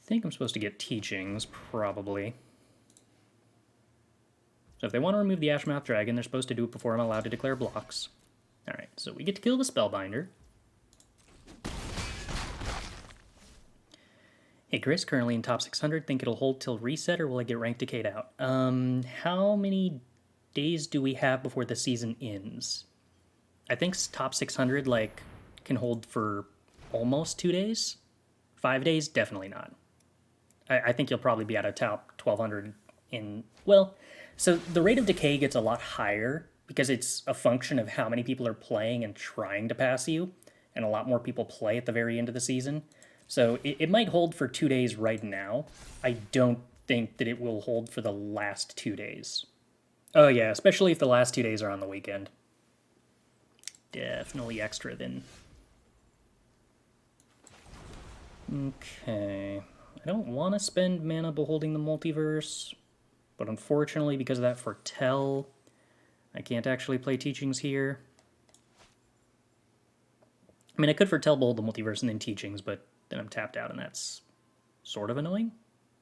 I think I'm supposed to get Teachings, probably. So if they want to remove the Ashmouth Dragon, they're supposed to do it before I'm allowed to declare blocks. Alright, so we get to kill the Spellbinder. Hey Chris, currently in top 600, think it'll hold till reset or will I get rank decayed out? How many days do we have before the season ends? I think top 600, can hold for almost 2 days. 5 days, definitely not. I think you'll probably be at a top 1200 in, well, so the rate of decay gets a lot higher because it's a function of how many people are playing and trying to pass you, and a lot more people play at the very end of the season. So it might hold for 2 days right now. I don't think that it will hold for the last 2 days. Oh yeah, especially if the last 2 days are on the weekend. Definitely extra then. Okay. I don't want to spend mana Beholding the Multiverse, but unfortunately because of that Foretell, I can't actually play Teachings here. I mean, I could Foretell Behold the Multiverse and then Teachings, but then I'm tapped out, and that's sort of annoying.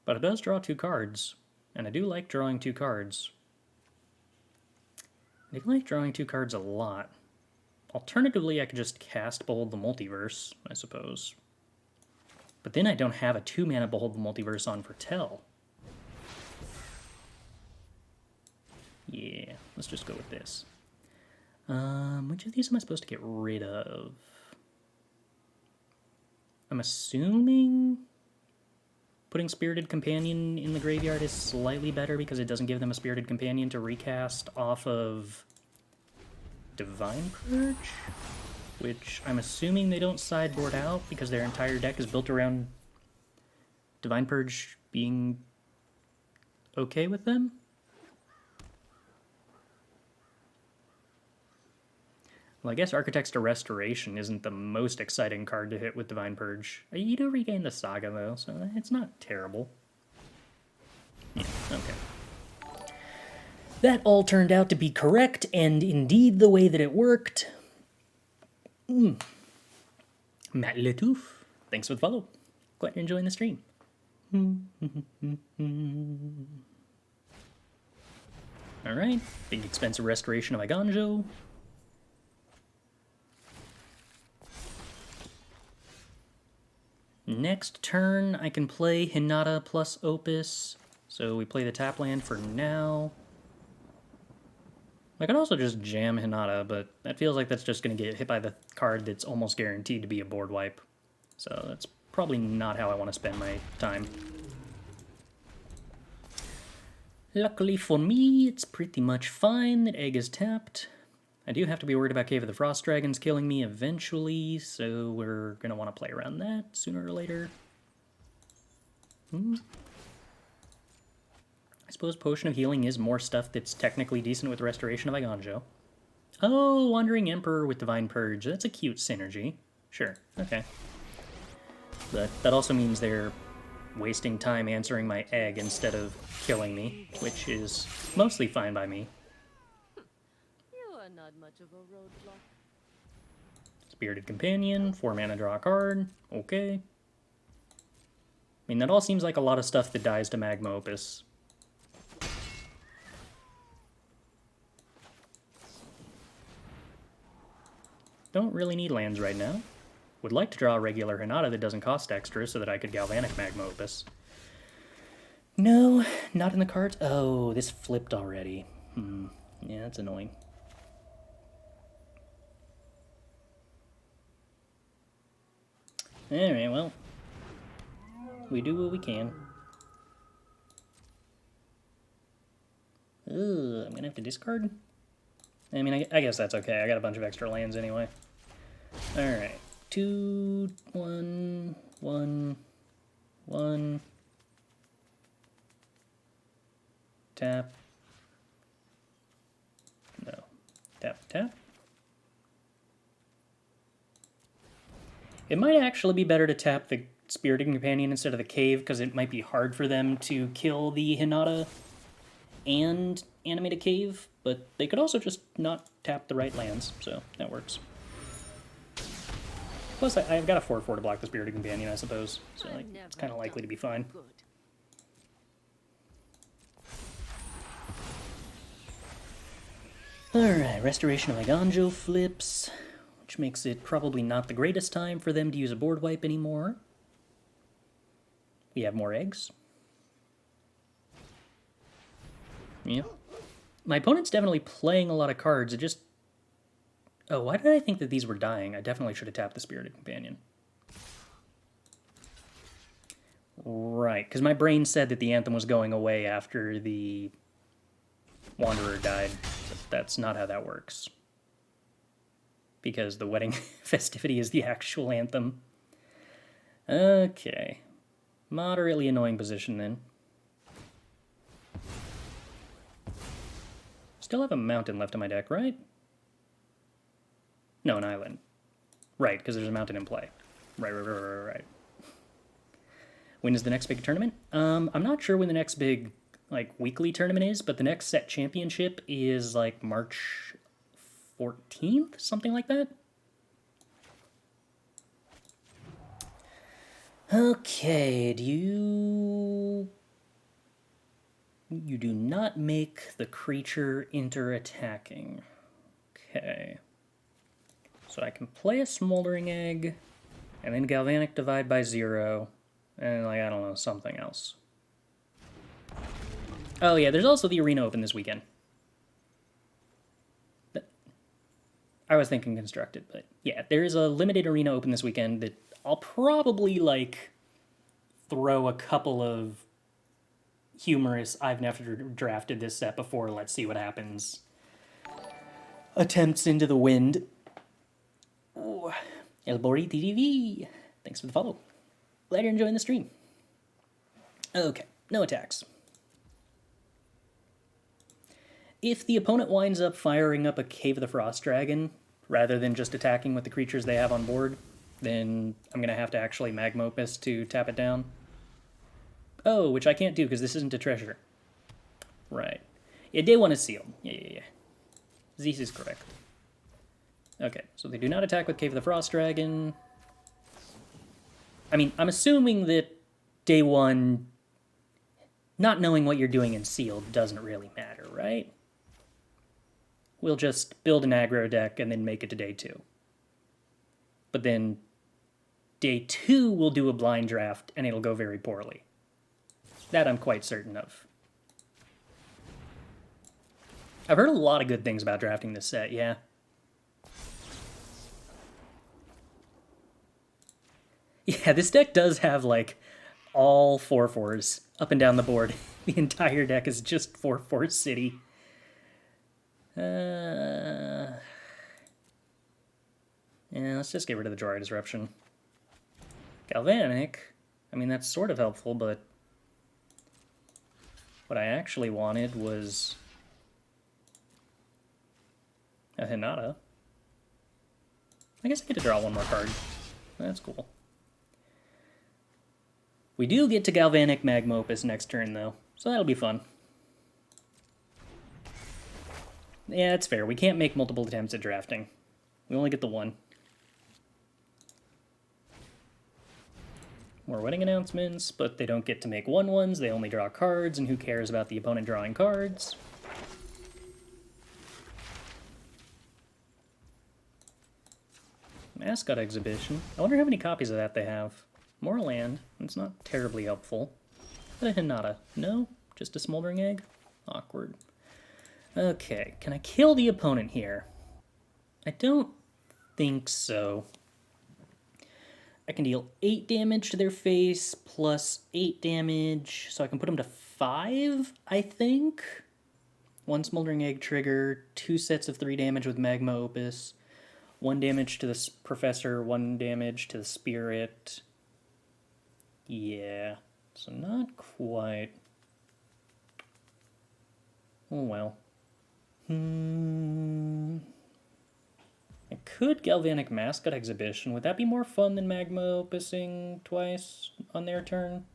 But it does draw 2 cards, and I do like drawing 2 cards. I do like drawing 2 cards a lot. Alternatively, I could just cast Behold the Multiverse, I suppose. But then I don't have a 2-mana Behold the Multiverse on Foretell. Yeah, let's just go with this. Which of these am I supposed to get rid of? I'm assuming putting Spirited Companion in the graveyard is slightly better because it doesn't give them a Spirited Companion to recast off of Divine Purge, which I'm assuming they don't sideboard out because their entire deck is built around Divine Purge being okay with them. Well, I guess Architects to Restoration isn't the most exciting card to hit with Divine Purge. You do regain the Saga, though, so it's not terrible. Yeah, okay. That all turned out to be correct, and indeed the way that it worked. Matt Letouf, thanks for the follow. Glad you're enjoying the stream. Alright, big expensive Restoration of Iganjo. Next turn, I can play Hinata plus Opus. So we play the tap land for now. I could also just jam Hinata, but that feels like that's just going to get hit by the card that's almost guaranteed to be a board wipe. So that's probably not how I want to spend my time. Luckily for me, it's pretty much fine that Egg is tapped. I do have to be worried about Cave of the Frost Dragons killing me eventually, so we're going to want to play around that sooner or later. I suppose Potion of Healing is more stuff that's technically decent with Restoration of Iganjo. Oh, Wandering Emperor with Divine Purge. That's a cute synergy. Sure, okay. But that also means they're wasting time answering my egg instead of killing me, which is mostly fine by me. You are not much of a roadblock. Spirited Companion, 4 mana, draw a card. Okay. I mean, that all seems like a lot of stuff that dies to Magma Opus. Don't really need lands right now. Would like to draw a regular Hinata that doesn't cost extra so that I could Galvanic Magma Opus. No, not in the cards. Oh, this flipped already. Yeah, that's annoying. Alright, well. We do what we can. Ugh, I'm gonna have to discard? I mean, I guess that's okay. I got a bunch of extra lands anyway. Alright. 2, 1, 1, 1. Tap. No. Tap, tap. It might actually be better to tap the Spirited Companion instead of the Cave, because it might be hard for them to kill the Hinata and animate a Cave, but they could also just not tap the right lands, so that works. Plus, I've got a 4/4 to block the Spirited Companion, I suppose, so like, it's kind of likely to be fine. Alright, Restoration of Iganjo flips, which makes it probably not the greatest time for them to use a board wipe anymore. We have more eggs. Yep. My opponent's definitely playing a lot of cards, it just... Oh, why did I think that these were dying? I definitely should have tapped the Spirited Companion. Right, because my brain said that the Anthem was going away after the Wanderer died. But that's not how that works. Because the Wedding Festivity is the actual Anthem. Okay. Moderately annoying position then. Still have a mountain left in my deck, right? No, an island. Right, because there's a mountain in play. Right. When is the next big tournament? I'm not sure when the next big, like, weekly tournament is, but the next set championship is, like, March 14th? Something like that? Okay, you do not make the creature inter-attacking. Okay. So I can play a Smoldering Egg, and then Galvanic Divide by 0, and, like, I don't know, something else. Oh yeah, there's also the Arena Open this weekend. I was thinking Constructed, but yeah, there is a limited Arena Open this weekend that I'll probably, like, throw a couple of humorous, I've never drafted this set before, let's see what happens, attempts into the wind. Oh, Elbori TV, thanks for the follow. Glad you're enjoying the stream. Okay, no attacks. If the opponent winds up firing up a Cave of the Frost Dragon, rather than just attacking with the creatures they have on board, then I'm going to have to actually Magma Opus to tap it down. Oh, which I can't do because this isn't a treasure. Right. Yeah, day 1 is sealed. Yeah. Zeus is correct. Okay, so they do not attack with Cave of the Frost Dragon. I mean, I'm assuming that day 1, not knowing what you're doing in sealed doesn't really matter, right? We'll just build an aggro deck and then make it to day 2. But then day 2 we'll do a blind draft and it'll go very poorly. That I'm quite certain of. I've heard a lot of good things about drafting this set, yeah. Yeah, this deck does have, like, all 4/4s up and down the board. The entire deck is just 4/4 city. Yeah, let's just get rid of the Jwari Disruption. Galvanic, I mean, that's sort of helpful, but what I actually wanted was a Hinata. I guess I get to draw one more card. That's cool. We do get to Galvanic Magma Opus next turn, though, so that'll be fun. Yeah, it's fair. We can't make multiple attempts at drafting. We only get the one. More wedding announcements, but they don't get to make 1/1s. They only draw cards, and who cares about the opponent drawing cards? Mascot Exhibition. I wonder how many copies of that they have. More land. It's not terribly helpful. But a Hinata. No? Just a Smoldering Egg? Awkward. Okay, can I kill the opponent here? I don't think so. I can deal 8 damage to their face, plus 8 damage, so I can put them to 5, I think? 1 Smoldering Egg trigger, 2 sets of 3 damage with Magma Opus, 1 damage to the Professor, 1 damage to the Spirit. Yeah, so not quite. Oh well. I could Galvanic Mascot Exhibition. Would that be more fun than Magma Opusing twice on their turn?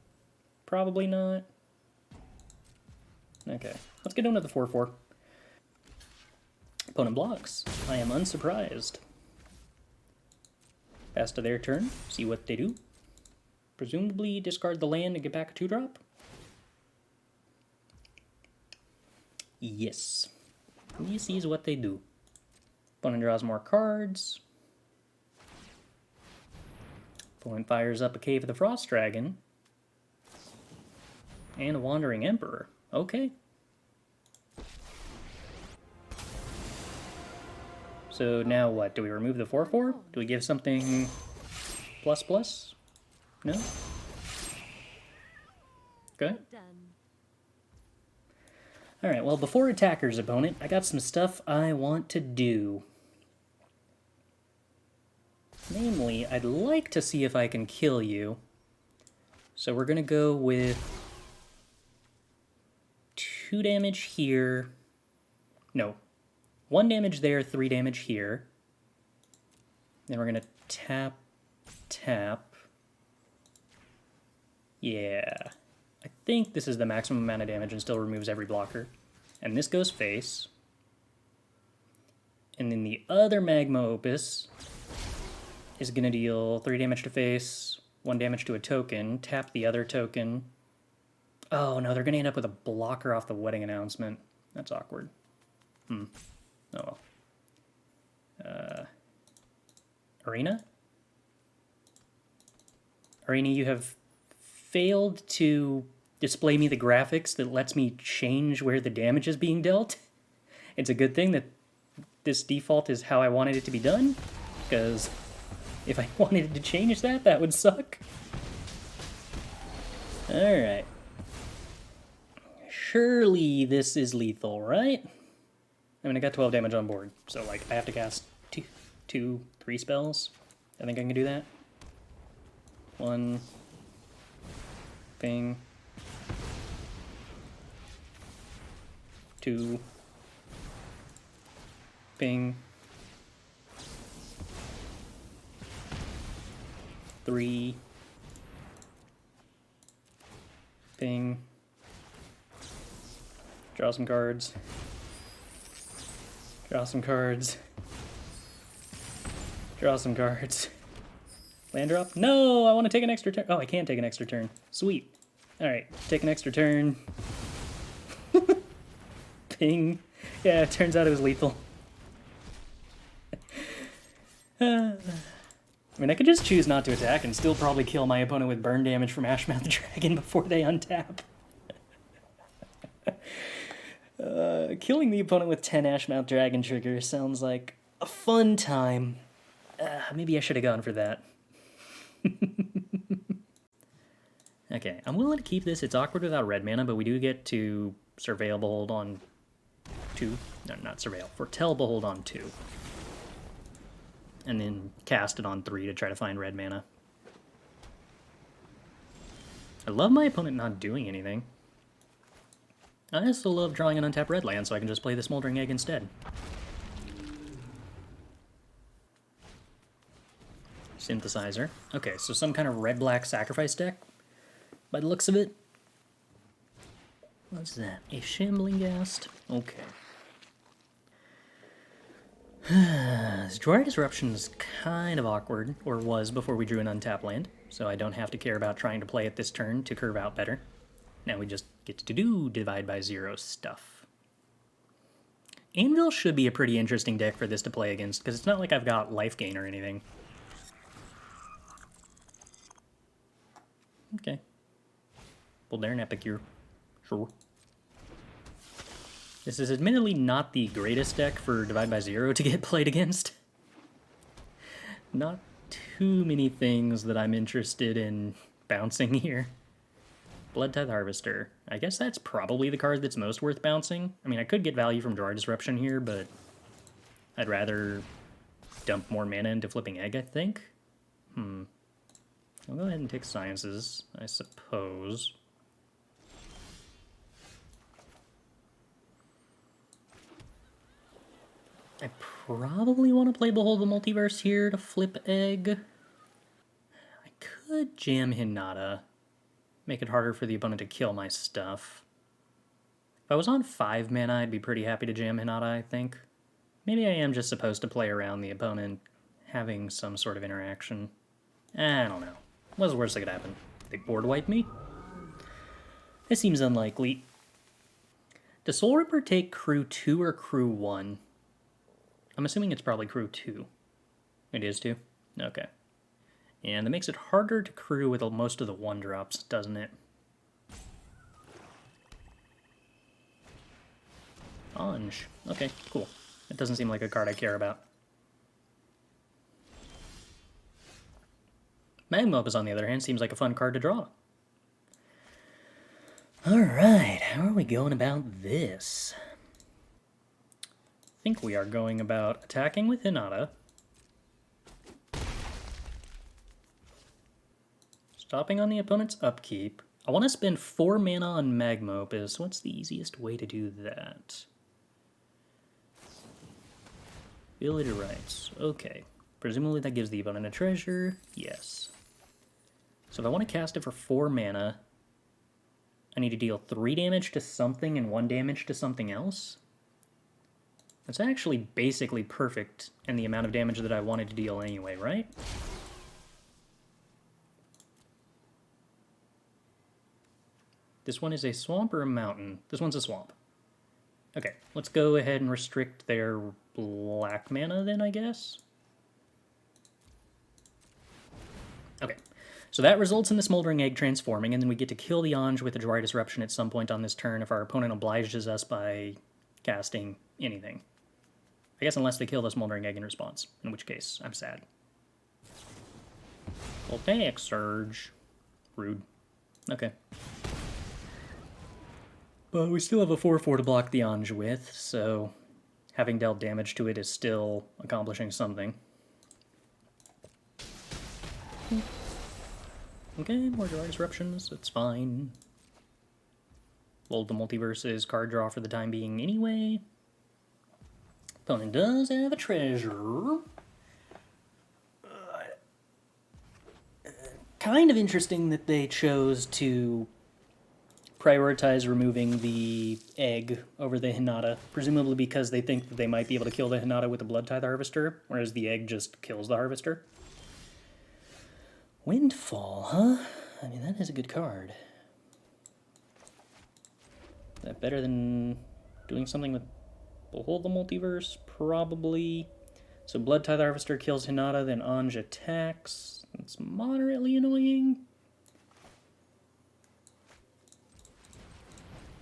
Probably not. Okay, let's get on to the 4/4. Opponent blocks. I am unsurprised. Pass to their turn, see what they do. Presumably discard the land and get back a 2-drop? Yes. This is what they do. Opponent draws more cards. Opponent fires up a Cave of the Frost Dragon. And a Wandering Emperor. Okay. So now what? Do we remove the 4/4? Do we give something ++? No? Okay. Alright, well, before attacker's opponent, I got some stuff I want to do. Namely, I'd like to see if I can kill you. So we're going to go with 2 damage here. No. 1 damage there, 3 damage here. Then we're going to tap, tap. Yeah. I think this is the maximum amount of damage and still removes every blocker. And this goes face. And then the other Magma Opus is going to deal 3 damage to face, 1 damage to a token, tap the other token. Oh no, they're going to end up with a blocker off the wedding announcement. That's awkward. Oh well. Arena? Arena, you have failed to display me the graphics that lets me change where the damage is being dealt. It's a good thing that this default is how I wanted it to be done, because if I wanted to change that, that would suck. Alright. Surely this is lethal, right? I mean, I got 12 damage on board, so, like, I have to cast 2, 3 spells. I think I can do that. 1... Bing. 2. Bing. 3. Ping. Draw some cards. Draw some cards. Draw some cards. Land drop? No! I want to take an extra turn. Oh, I can't take an extra turn. Sweet. Alright, take an extra turn. Ping. Yeah, it turns out it was lethal. I mean, I could just choose not to attack and still probably kill my opponent with burn damage from Ashmouth Dragon before they untap. Killing the opponent with 10 Ashmouth Dragon triggers sounds like a fun time. Maybe I should have gone for that. Okay, I'm willing to keep this. It's awkward without red mana, but we do get to Surveil Behold on 2. No, not Surveil. Foretell Behold on 2. And then cast it on 3 to try to find red mana. I love my opponent not doing anything. I also love drawing an untapped red land, so I can just play the Smoldering Egg instead. Synthesizer. Okay, so some kind of red-black sacrifice deck, by the looks of it. What's that? A Shambling Ghast? Okay. This Jwari Disruption is kind of awkward, or was before we drew an untapped land, so I don't have to care about trying to play it this turn to curve out better. Now we just get to do Divide by 0 stuff. Anvil should be a pretty interesting deck for this to play against, because it's not like I've got life gain or anything. Okay. Well, they're an Epicure. Sure. This is admittedly not the greatest deck for Divide by 0 to get played against. Not too many things that I'm interested in bouncing here. Bloodtithe Harvester. I guess that's probably the card that's most worth bouncing. I mean, I could get value from Jwari Disruption here, but I'd rather dump more mana into Flipping Egg, I think. I'll go ahead and take Sciences, I suppose. I probably want to play Behold the Multiverse here to flip Egg. I could jam Hinata. Make it harder for the opponent to kill my stuff. If I was on 5 mana, I'd be pretty happy to jam Hinata, I think. Maybe I am just supposed to play around the opponent having some sort of interaction. I don't know. What's the worst that could happen? They board wipe me? It seems unlikely. Does Soul Ripper take crew 2 or crew 1? I'm assuming it's probably crew 2. It is 2? Okay. And that makes it harder to crew with most of the 1-drops, doesn't it? Anj. Okay, cool. That doesn't seem like a card I care about. Magma Opus, on the other hand, seems like a fun card to draw. Alright, how are we going about this? I think we are going about attacking with Hinata. Stopping on the opponent's upkeep. I want to spend 4 mana on Magma Opus. What's the easiest way to do that? Ability rights. Okay. Presumably that gives the opponent a treasure. Yes. So if I want to cast it for 4 mana, I need to deal 3 damage to something and 1 damage to something else? That's actually basically perfect in the amount of damage that I wanted to deal anyway, right? This one is a swamp or a mountain? This one's a swamp. Okay, let's go ahead and restrict their black mana then, I guess? Okay, so that results in the Smoldering Egg transforming, and then we get to kill the Anj with a Jwari Disruption at some point on this turn if our opponent obliges us by casting anything. I guess unless they kill the Smoldering Egg in response, in which case I'm sad. Voltaic Surge. Rude. Okay. But we still have a 4/4 to block the Anj with, so having dealt damage to it is still accomplishing something. Okay, more Jwari Disruptions, that's fine. Behold the Multiverse is card draw for the time being anyway. Opponent does have a treasure. kind of interesting that they chose to prioritize removing the egg over the Hinata, presumably because they think that they might be able to kill the Hinata with the Blood Tithe Harvester, whereas the egg just kills the Harvester. Windfall, huh? I mean, that is a good card. Is that better than doing something with Behold the Multiverse? Probably. So Blood Tithe Harvester kills Hinata, then Anj attacks. It's moderately annoying.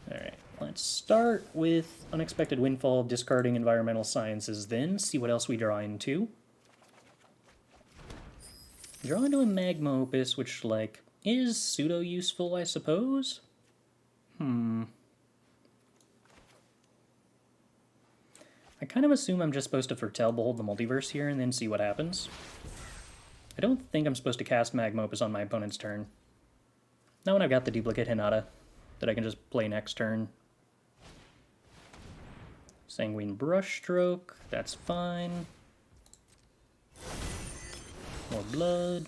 Alright, let's start with Unexpected Windfall, discarding Environmental Sciences, then see what else we draw into. Draw into a Magma Opus, which, like, is pseudo-useful, I suppose? I kind of assume I'm just supposed to foretell Behold the Multiverse here and then see what happens. I don't think I'm supposed to cast Magma Opus on my opponent's turn. Not when I've got the duplicate Hinata that I can just play next turn. Sanguine Brushstroke, that's fine. More blood.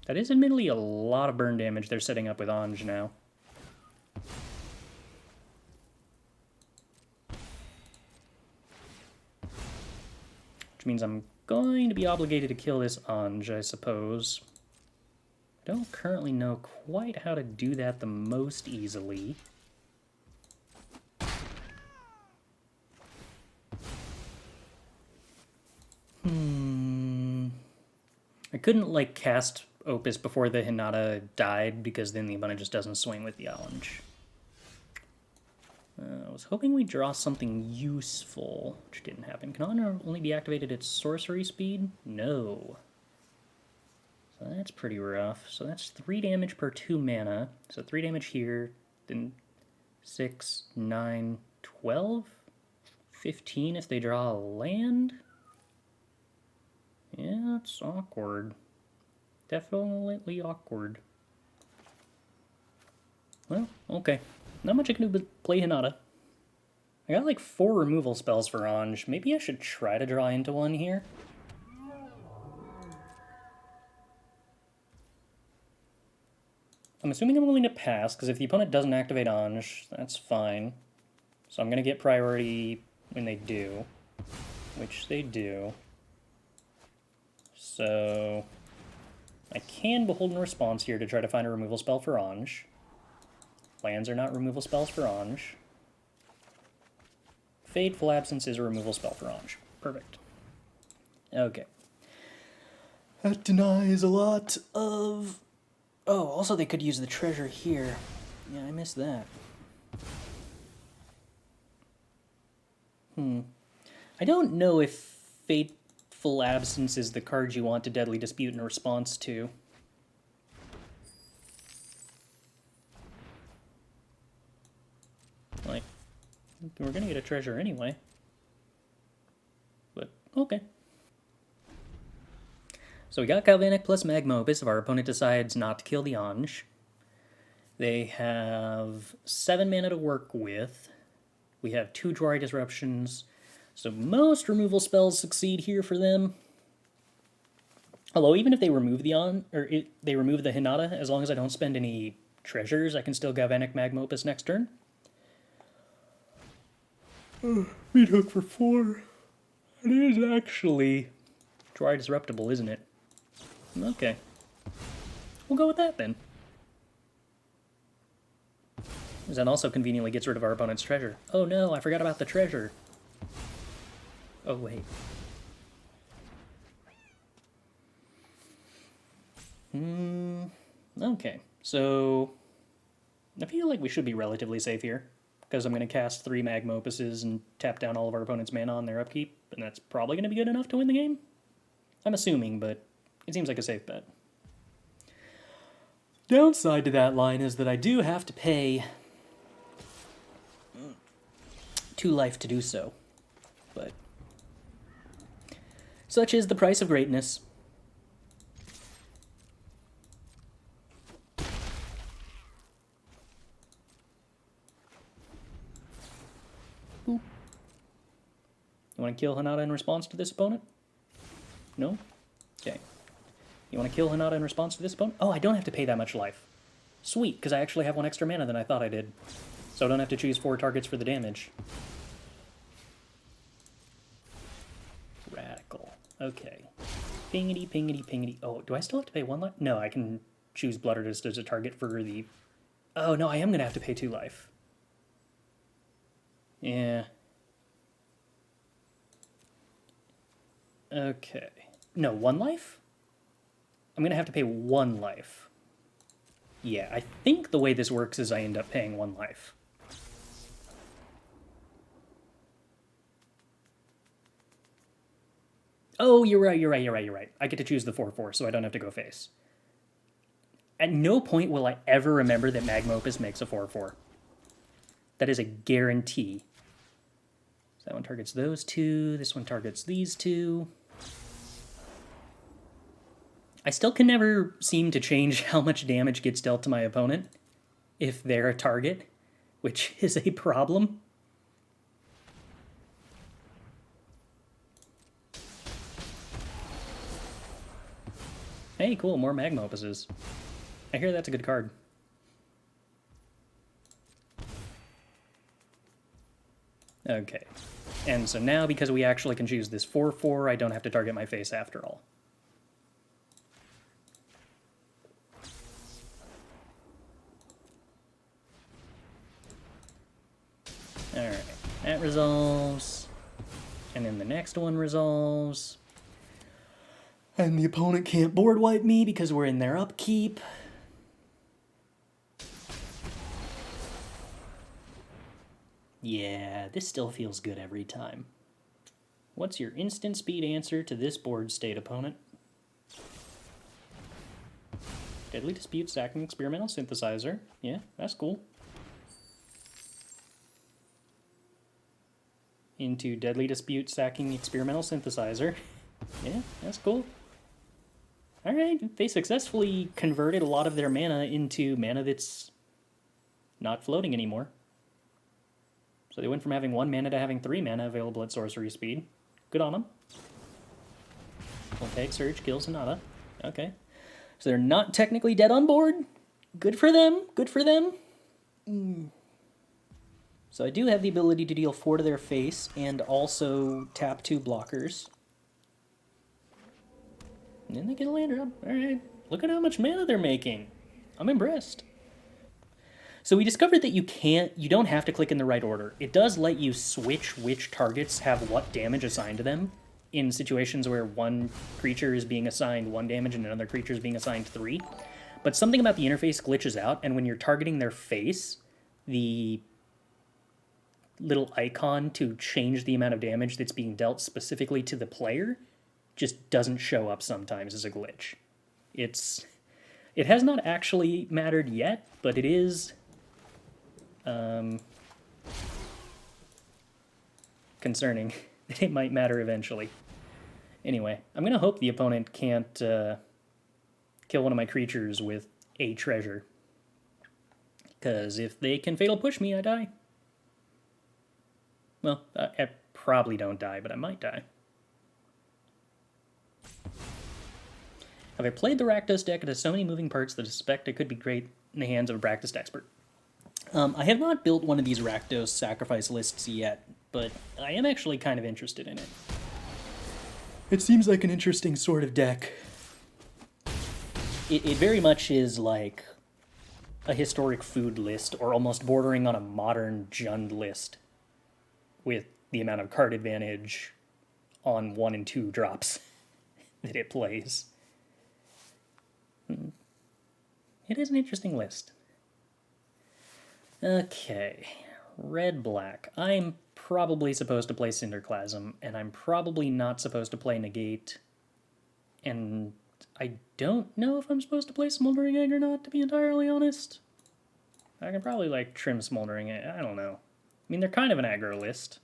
That is admittedly a lot of burn damage they're setting up with Anj now. Which means I'm going to be obligated to kill this Anj, I suppose. I don't currently know quite how to do that the most easily. I couldn't, like, cast Opus before the Hinata died, because then the opponent just doesn't swing with the Alchemy. I was hoping we'd draw something useful, which didn't happen. Can honor only be activated at sorcery speed? No. So that's pretty rough. So that's 3 damage per 2 mana. So 3 damage here, then 6, 9, 12? 15 if they draw a land? Yeah, it's awkward. Definitely awkward. Well, okay. Not much I can do but play Hinata. I got like 4 removal spells for Anj. Maybe I should try to draw into one here. I'm assuming I'm going to pass, because if the opponent doesn't activate Anj, that's fine. So I'm going to get priority when they do, which they do. So I can Behold in response here to try to find a removal spell for Anj. Lands are not removal spells for Anj. Fateful Absence is a removal spell for Anj. Perfect. Okay. That denies a lot of... Oh, also they could use the treasure here. Yeah, I missed that. I don't know if Fateful Absence is the card you want to Deadly Dispute in response to. Like, we're gonna get a treasure anyway. But, okay. So we got Galvanic plus Magma Opus if our opponent decides not to kill the Anj. They have 7 mana to work with. We have 2 Jwari Disruptions. So most removal spells succeed here for them. Although even if they remove the they remove the Hinata, as long as I don't spend any treasures, I can still Galvanic Magma Opus next turn. Meat hook for 4. It is actually Jwari Disruptible, isn't it? Okay. We'll go with that then. Because that also conveniently gets rid of our opponent's treasure. Oh no, I forgot about the treasure. Oh wait. Okay, so I feel like we should be relatively safe here, because I'm going to cast 3 Magma Opuses and tap down all of our opponent's mana on their upkeep, and that's probably going to be good enough to win the game. I'm assuming, but it seems like a safe bet. Downside to that line is that I do have to pay 2 life to do so, but such is the price of greatness. Ooh. You want to kill Hinata in response to this opponent? No? Okay. You want to kill Hinata in response to this opponent? Oh, I don't have to pay that much life. Sweet, because I actually have 1 extra mana than I thought I did. So I don't have to choose 4 targets for the damage. Radical. Okay. Pingity, pingity, pingity. Oh, do I still have to pay 1 life? No, I can choose Blood Artist as a target for the... Oh, no, I am going to have to pay 2 life. Yeah. Okay. No, 1 life? I'm going to have to pay 1 life. Yeah, I think the way this works is I end up paying 1 life. Oh, you're right. I get to choose the 4/4, so I don't have to go face. At no point will I ever remember that Magma Opus makes a 4/4. That is a guarantee. So that one targets those 2, this one targets these 2. I still can never seem to change how much damage gets dealt to my opponent if they're a target, which is a problem. Hey, cool, more Magma Opuses. I hear that's a good card. Okay. And so now, because we actually can choose this 4/4, I don't have to target my face after all. Alright, that resolves. And then the next one resolves. And the opponent can't board wipe me because we're in their upkeep. Yeah, this still feels good every time. What's your instant speed answer to this board state, opponent? Deadly Dispute, Sacking Experimental Synthesizer. Yeah, that's cool. Into Deadly Dispute, Sacking Experimental Synthesizer. Yeah, that's cool. Alright, they successfully converted a lot of their mana into mana that's not floating anymore. So they went from having 1 mana to having 3 mana available at sorcery speed. Good on them. Voltaic Surge kills Hinata. Okay. So they're not technically dead on board. Good for them. Good for them. So I do have the ability to deal 4 to their face and also tap 2 blockers. And then they get a land drop. Alright. Look at how much mana they're making. I'm impressed. So we discovered that you don't have to click in the right order. It does let you switch which targets have what damage assigned to them in situations where one creature is being assigned 1 damage and another creature is being assigned 3. But something about the interface glitches out, and when you're targeting their face, the little icon to change the amount of damage that's being dealt specifically to the player just doesn't show up sometimes as a glitch. It has not actually mattered yet, but it is concerning. It might matter eventually. Anyway, I'm going to hope the opponent can't kill one of my creatures with a treasure. Because if they can Fatal Push me, I die. Well, I probably don't die, but I might die. Have I played the Rakdos deck? It has so many moving parts that I suspect it could be great in the hands of a practiced expert. I have not built one of these Rakdos sacrifice lists yet, but I am actually kind of interested in it. It seems like an interesting sort of deck. It very much is like a historic food list, or almost bordering on a modern Jund list, with the amount of card advantage on 1 and 2 drops that it plays. It is an interesting list. Okay, red-black. I'm probably supposed to play Cinderclasm, and I'm probably not supposed to play Negate, and I don't know if I'm supposed to play Smoldering Egg or not, to be entirely honest. I can probably, like, trim Smoldering Egg. I don't know. I mean, they're kind of an aggro list.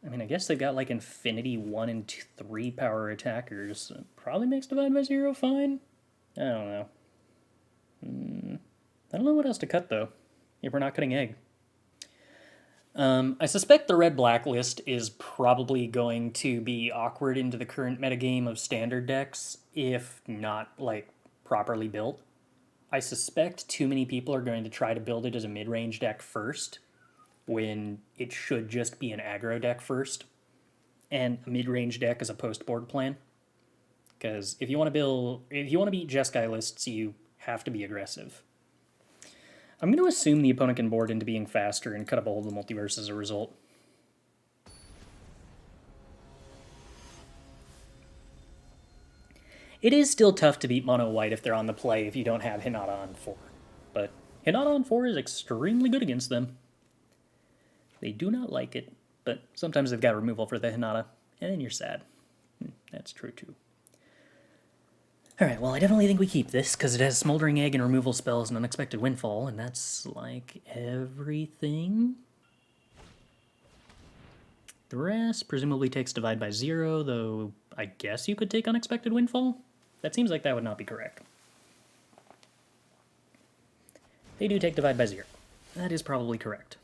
I mean, I guess they've got, like, Infinity 1 and 3 power attackers. It probably makes Divide by Zero fine. I don't know. I don't know what else to cut, though, if we're not cutting Egg. I suspect the red-black list is probably going to be awkward into the current metagame of standard decks, if not, like, properly built. I suspect too many people are going to try to build it as a mid-range deck first, when it should just be an aggro deck first, and a mid-range deck as a post-board plan. Because if you want to beat Jeskai lists, you have to be aggressive. I'm going to assume the opponent can board into being faster and cut a Behold the Multiverse as a result. It is still tough to beat mono white if they're on the play if you don't have Hinata on 4. But Hinata on 4 is extremely good against them. They do not like it, but sometimes they've got removal for the Hinata, and then you're sad. That's true too. Alright, well, I definitely think we keep this, because it has Smoldering Egg and removal spells and Unexpected Windfall, and that's, like, everything. The rest presumably takes Divide by 0, though I guess you could take Unexpected Windfall? That seems like that would not be correct. They do take Divide by 0. That is probably correct.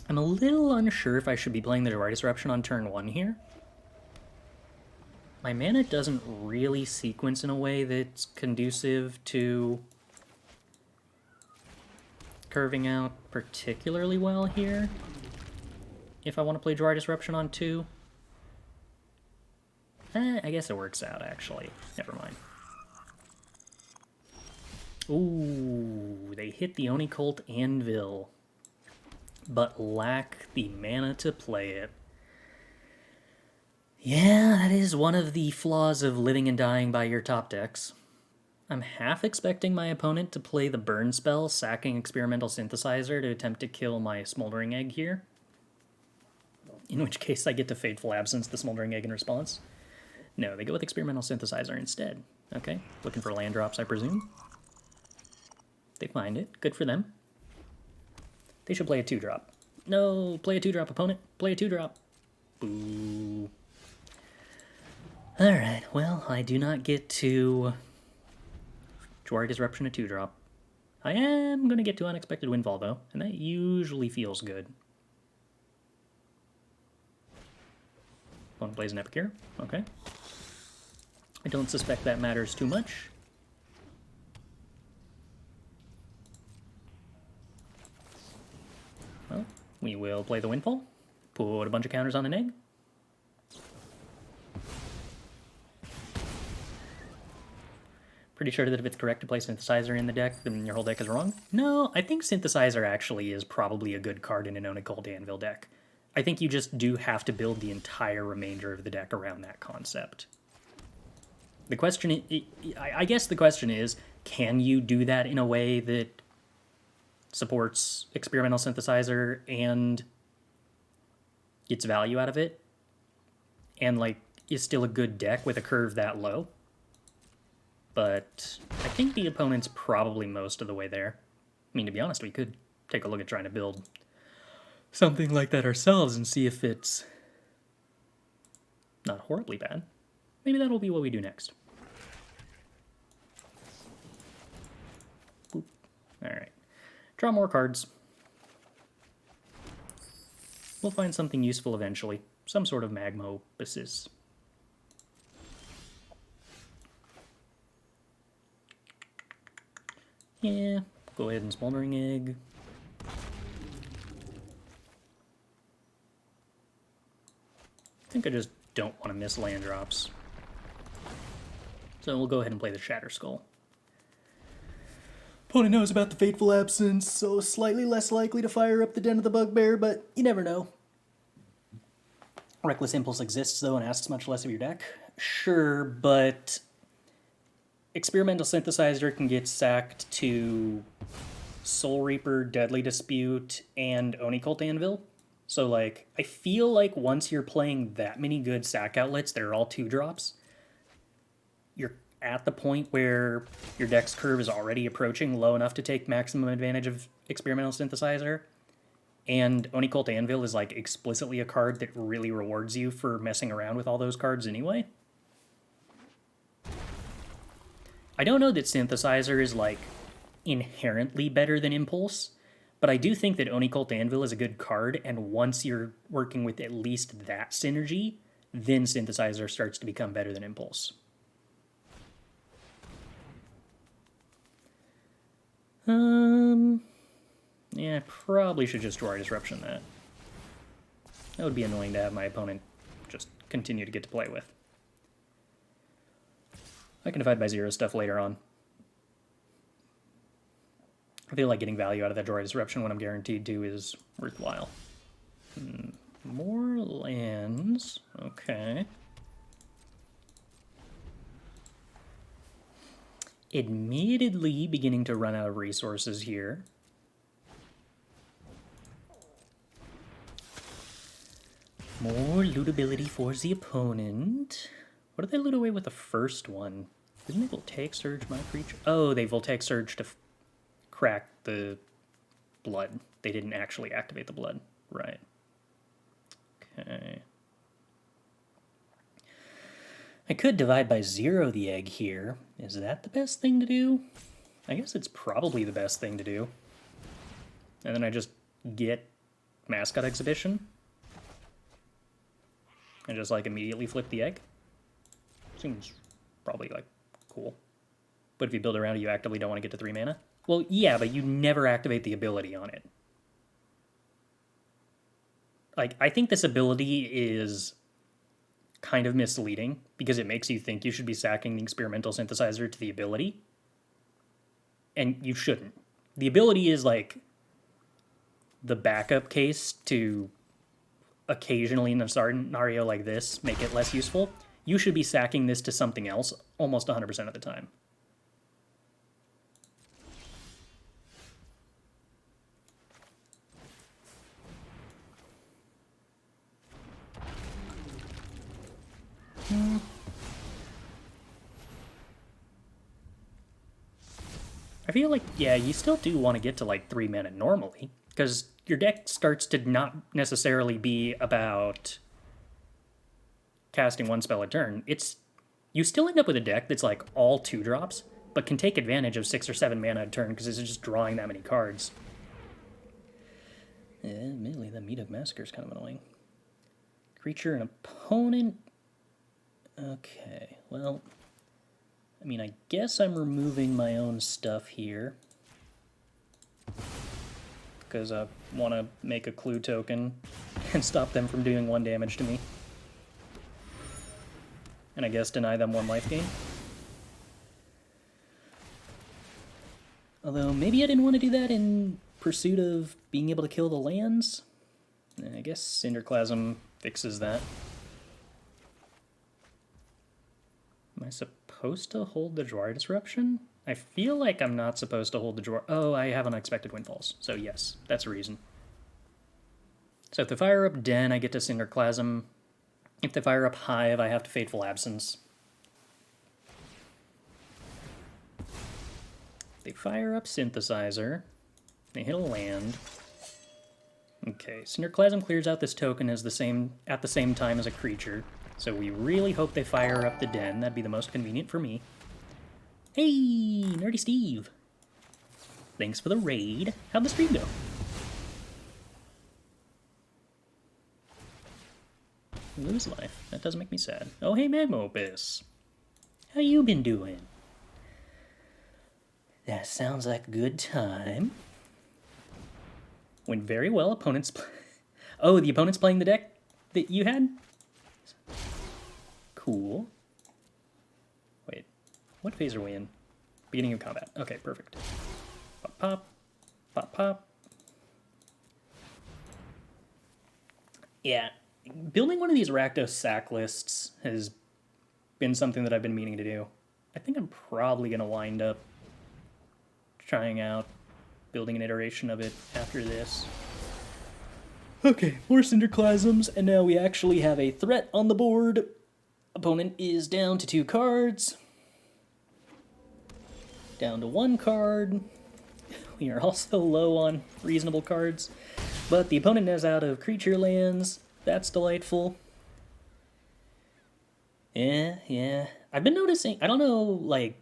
I'm a little unsure if I should be playing the Jwari Disruption on turn 1 here. My mana doesn't really sequence in a way that's conducive to curving out particularly well here. If I want to play Jwari Disruption on 2. I guess it works out, actually. Never mind. Ooh, they hit the Oni Cult Anvil, but lack the mana to play it. Yeah, that is one of the flaws of living and dying by your top decks. I'm half expecting my opponent to play the burn spell, sacking Experimental Synthesizer to attempt to kill my Smoldering Egg here. In which case I get to Fateful Absence the Smoldering Egg in response. No, they go with Experimental Synthesizer instead. Okay, looking for land drops, I presume. They find it. Good for them. They should play a 2-drop. No, play a 2-drop, opponent. Play a 2-drop. Boo. Alright, well, I do not get to Jwari Disruption a 2-drop. I am going to get to Unexpected Windfall, though, and that usually feels good. Opponent plays an Epic here. Okay. I don't suspect that matters too much. Well, we will play the Windfall. Put a bunch of counters on an egg. Pretty sure that if it's correct to play Synthesizer in the deck, then your whole deck is wrong? No, I think Synthesizer actually is probably a good card in an Oni Cult Anvil deck. I think you just do have to build the entire remainder of the deck around that concept. The question, I guess the question is, can you do that in a way that supports Experimental Synthesizer and gets value out of it? And, like, is still a good deck with a curve that low? But I think the opponent's probably most of the way there. I mean, to be honest, we could take a look at trying to build something like that ourselves and see if it's not horribly bad. Maybe that'll be what we do next. Boop. Alright. Draw more cards. We'll find something useful eventually. Some sort of Magma Opus. Yeah, go ahead and Smoldering Egg. I think I just don't want to miss land drops. So we'll go ahead and play the Shatterskull. Opponent knows about the Fateful Absence, so slightly less likely to fire up the Den of the Bugbear, but you never know. Reckless Impulse exists, though, and asks much less of your deck. Sure, but Experimental Synthesizer can get sacked to Soul Reaper, Deadly Dispute, and Oni Cult Anvil. So, like, I feel like once you're playing that many good sack outlets that are all 2-drops, you're at the point where your deck's curve is already approaching low enough to take maximum advantage of Experimental Synthesizer. And Oni Cult Anvil is, like, explicitly a card that really rewards you for messing around with all those cards anyway. I don't know that Synthesizer is, like, inherently better than Impulse, But I do think that Onicult Anvil is a good card, and once you're working with at least that synergy, then Synthesizer starts to become better than Impulse. Yeah, I probably should just Jwari Disruption that. That would be annoying to have my opponent just continue to get to play with. I can divide by 0 stuff later on. I feel like getting value out of that Jwari Disruption when I'm guaranteed to is worthwhile. More lands. Okay. Admittedly beginning to run out of resources here. More lootability for the opponent. What did they loot away with the first one? Didn't they Voltaic Surge my creature? Oh, they Voltaic Surge to crack the blood. They didn't actually activate the blood. Right. Okay. I could divide by 0 the egg here. Is that the best thing to do? I guess it's probably the best thing to do. And then I just get Mascot Exhibition. And just, like, immediately flip the egg. Seems probably, like, cool. But if you build around it, you actively don't want to get to 3 mana? Well, yeah, but you never activate the ability on it. Like, I think this ability is kind of misleading, because it makes you think you should be sacking the Experimental Synthesizer to the ability. And you shouldn't. The ability is, like, the backup case to occasionally in a scenario like this make it less useful. You should be sacking this to something else almost 100% of the time. I feel like, yeah, you still do want to get to like 3 mana normally, because your deck starts to not necessarily be about casting 1 spell a turn. You still end up with a deck that's like all 2-drops, but can take advantage of 6 or 7 mana a turn because it's just drawing that many cards. Yeah, admittedly, the Meat of Massacre is kind of annoying. Creature and opponent. Okay, well, I mean, I guess I'm removing my own stuff here, because I want to make a clue token and stop them from doing 1 damage to me. And I guess deny them 1 life gain. Although, maybe I didn't want to do that in pursuit of being able to kill the lands. I guess Cinderclasm fixes that. Am I supposed to hold the Jwari Disruption? I feel like I'm not supposed to hold the Jwari... Oh, I have Unexpected Windfalls, so yes, that's a reason. So if they fire up Den, I get to Cinderclasm. If they fire up Hive, I have to Fateful Absence. If they fire up Synthesizer, they hit a land. Okay, Cinderclasm clears out this token at the same time as a creature. So we really hope they fire up the Den. That'd be the most convenient for me. Hey, Nerdy Steve. Thanks for the raid. How'd the stream go? Lose life. That does make me sad. Oh, hey, Magma Opus. How you been doing? That sounds like a good time. Went very well. Opponents... Oh, the opponent's playing the deck that you had? Cool. Wait, what phase are we in? Beginning of combat. Okay, perfect. Pop, pop. Pop, pop. Yeah, building one of these Rakdos sack lists has been something that I've been meaning to do. I think I'm probably going to wind up trying out building an iteration of it after this. Okay, more Cinderclasms, and now we actually have a threat on the board. Opponent is down to 2 cards. Down to 1 card. We are also low on reasonable cards. But the opponent is out of creature lands. That's delightful. Yeah. I've been noticing, I don't know, like,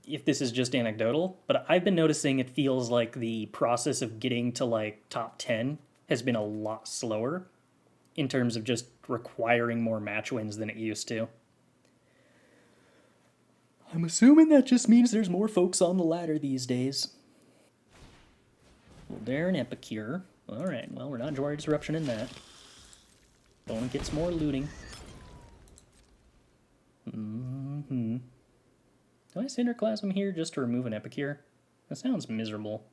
if this is just anecdotal, but I've been noticing it feels like the process of getting to like top 10 has been a lot slower in terms of just requiring more match wins than it used to. I'm assuming that just means there's more folks on the ladder these days. Well, they're an Epicure. Alright, well, we're not Jwari Disruption in that. Opponent gets more looting. Do I Cinderclasm here just to remove an Epicure? That sounds miserable.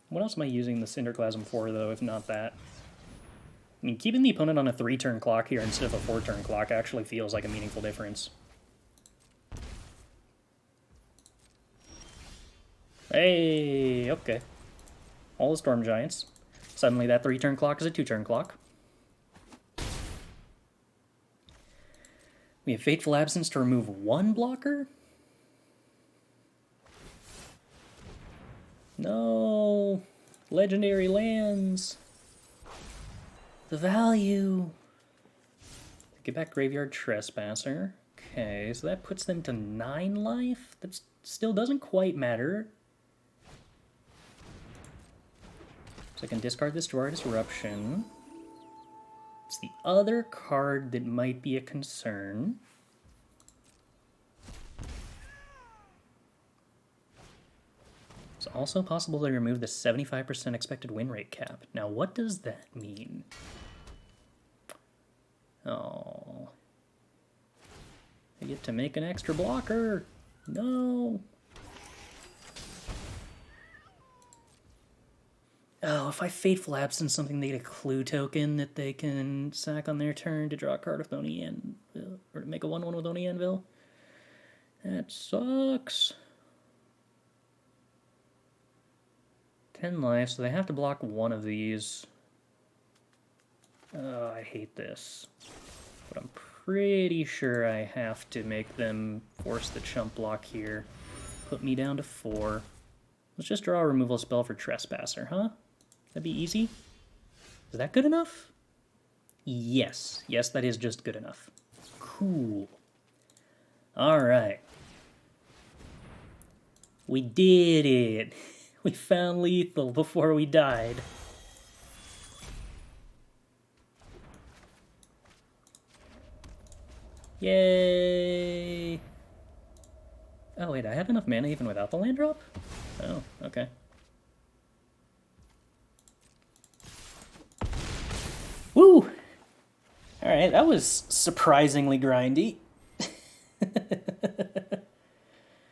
What else am I using the Cinderclasm for, though, if not that? I mean, keeping the opponent on a 3-turn clock here instead of a 4-turn clock actually feels like a meaningful difference. Hey, okay. All the Storm Giants. Suddenly that 3-turn clock is a 2-turn clock. We have Fateful Absence to remove 1 blocker? No! Legendary lands! The value! Get back Graveyard Trespasser. Okay, so that puts them to 9 life? That still doesn't quite matter. So I can discard this Jwari Disruption. It's the other card that might be a concern. It's also possible to remove the 75% expected win rate cap. Now, what does that mean? Oh. I get to make an extra blocker. No. Oh, if I Fateful Absence something, they get a clue token that they can sack on their turn to draw a card with Oni Anvil, or to make a 1/1 with Oni Anvil. That sucks. 10 life, so they have to block one of these. Oh, I hate this. But I'm pretty sure I have to make them force the chump block here. Put me down to 4. Let's just draw a removal spell for Trespasser, huh? That'd be easy. Is that good enough? Yes. Yes, that is just good enough. Cool. Alright. We did it. We found lethal before we died. Yay! Oh wait, I have enough mana even without the land drop? Oh, okay. Woo! Alright, that was surprisingly grindy.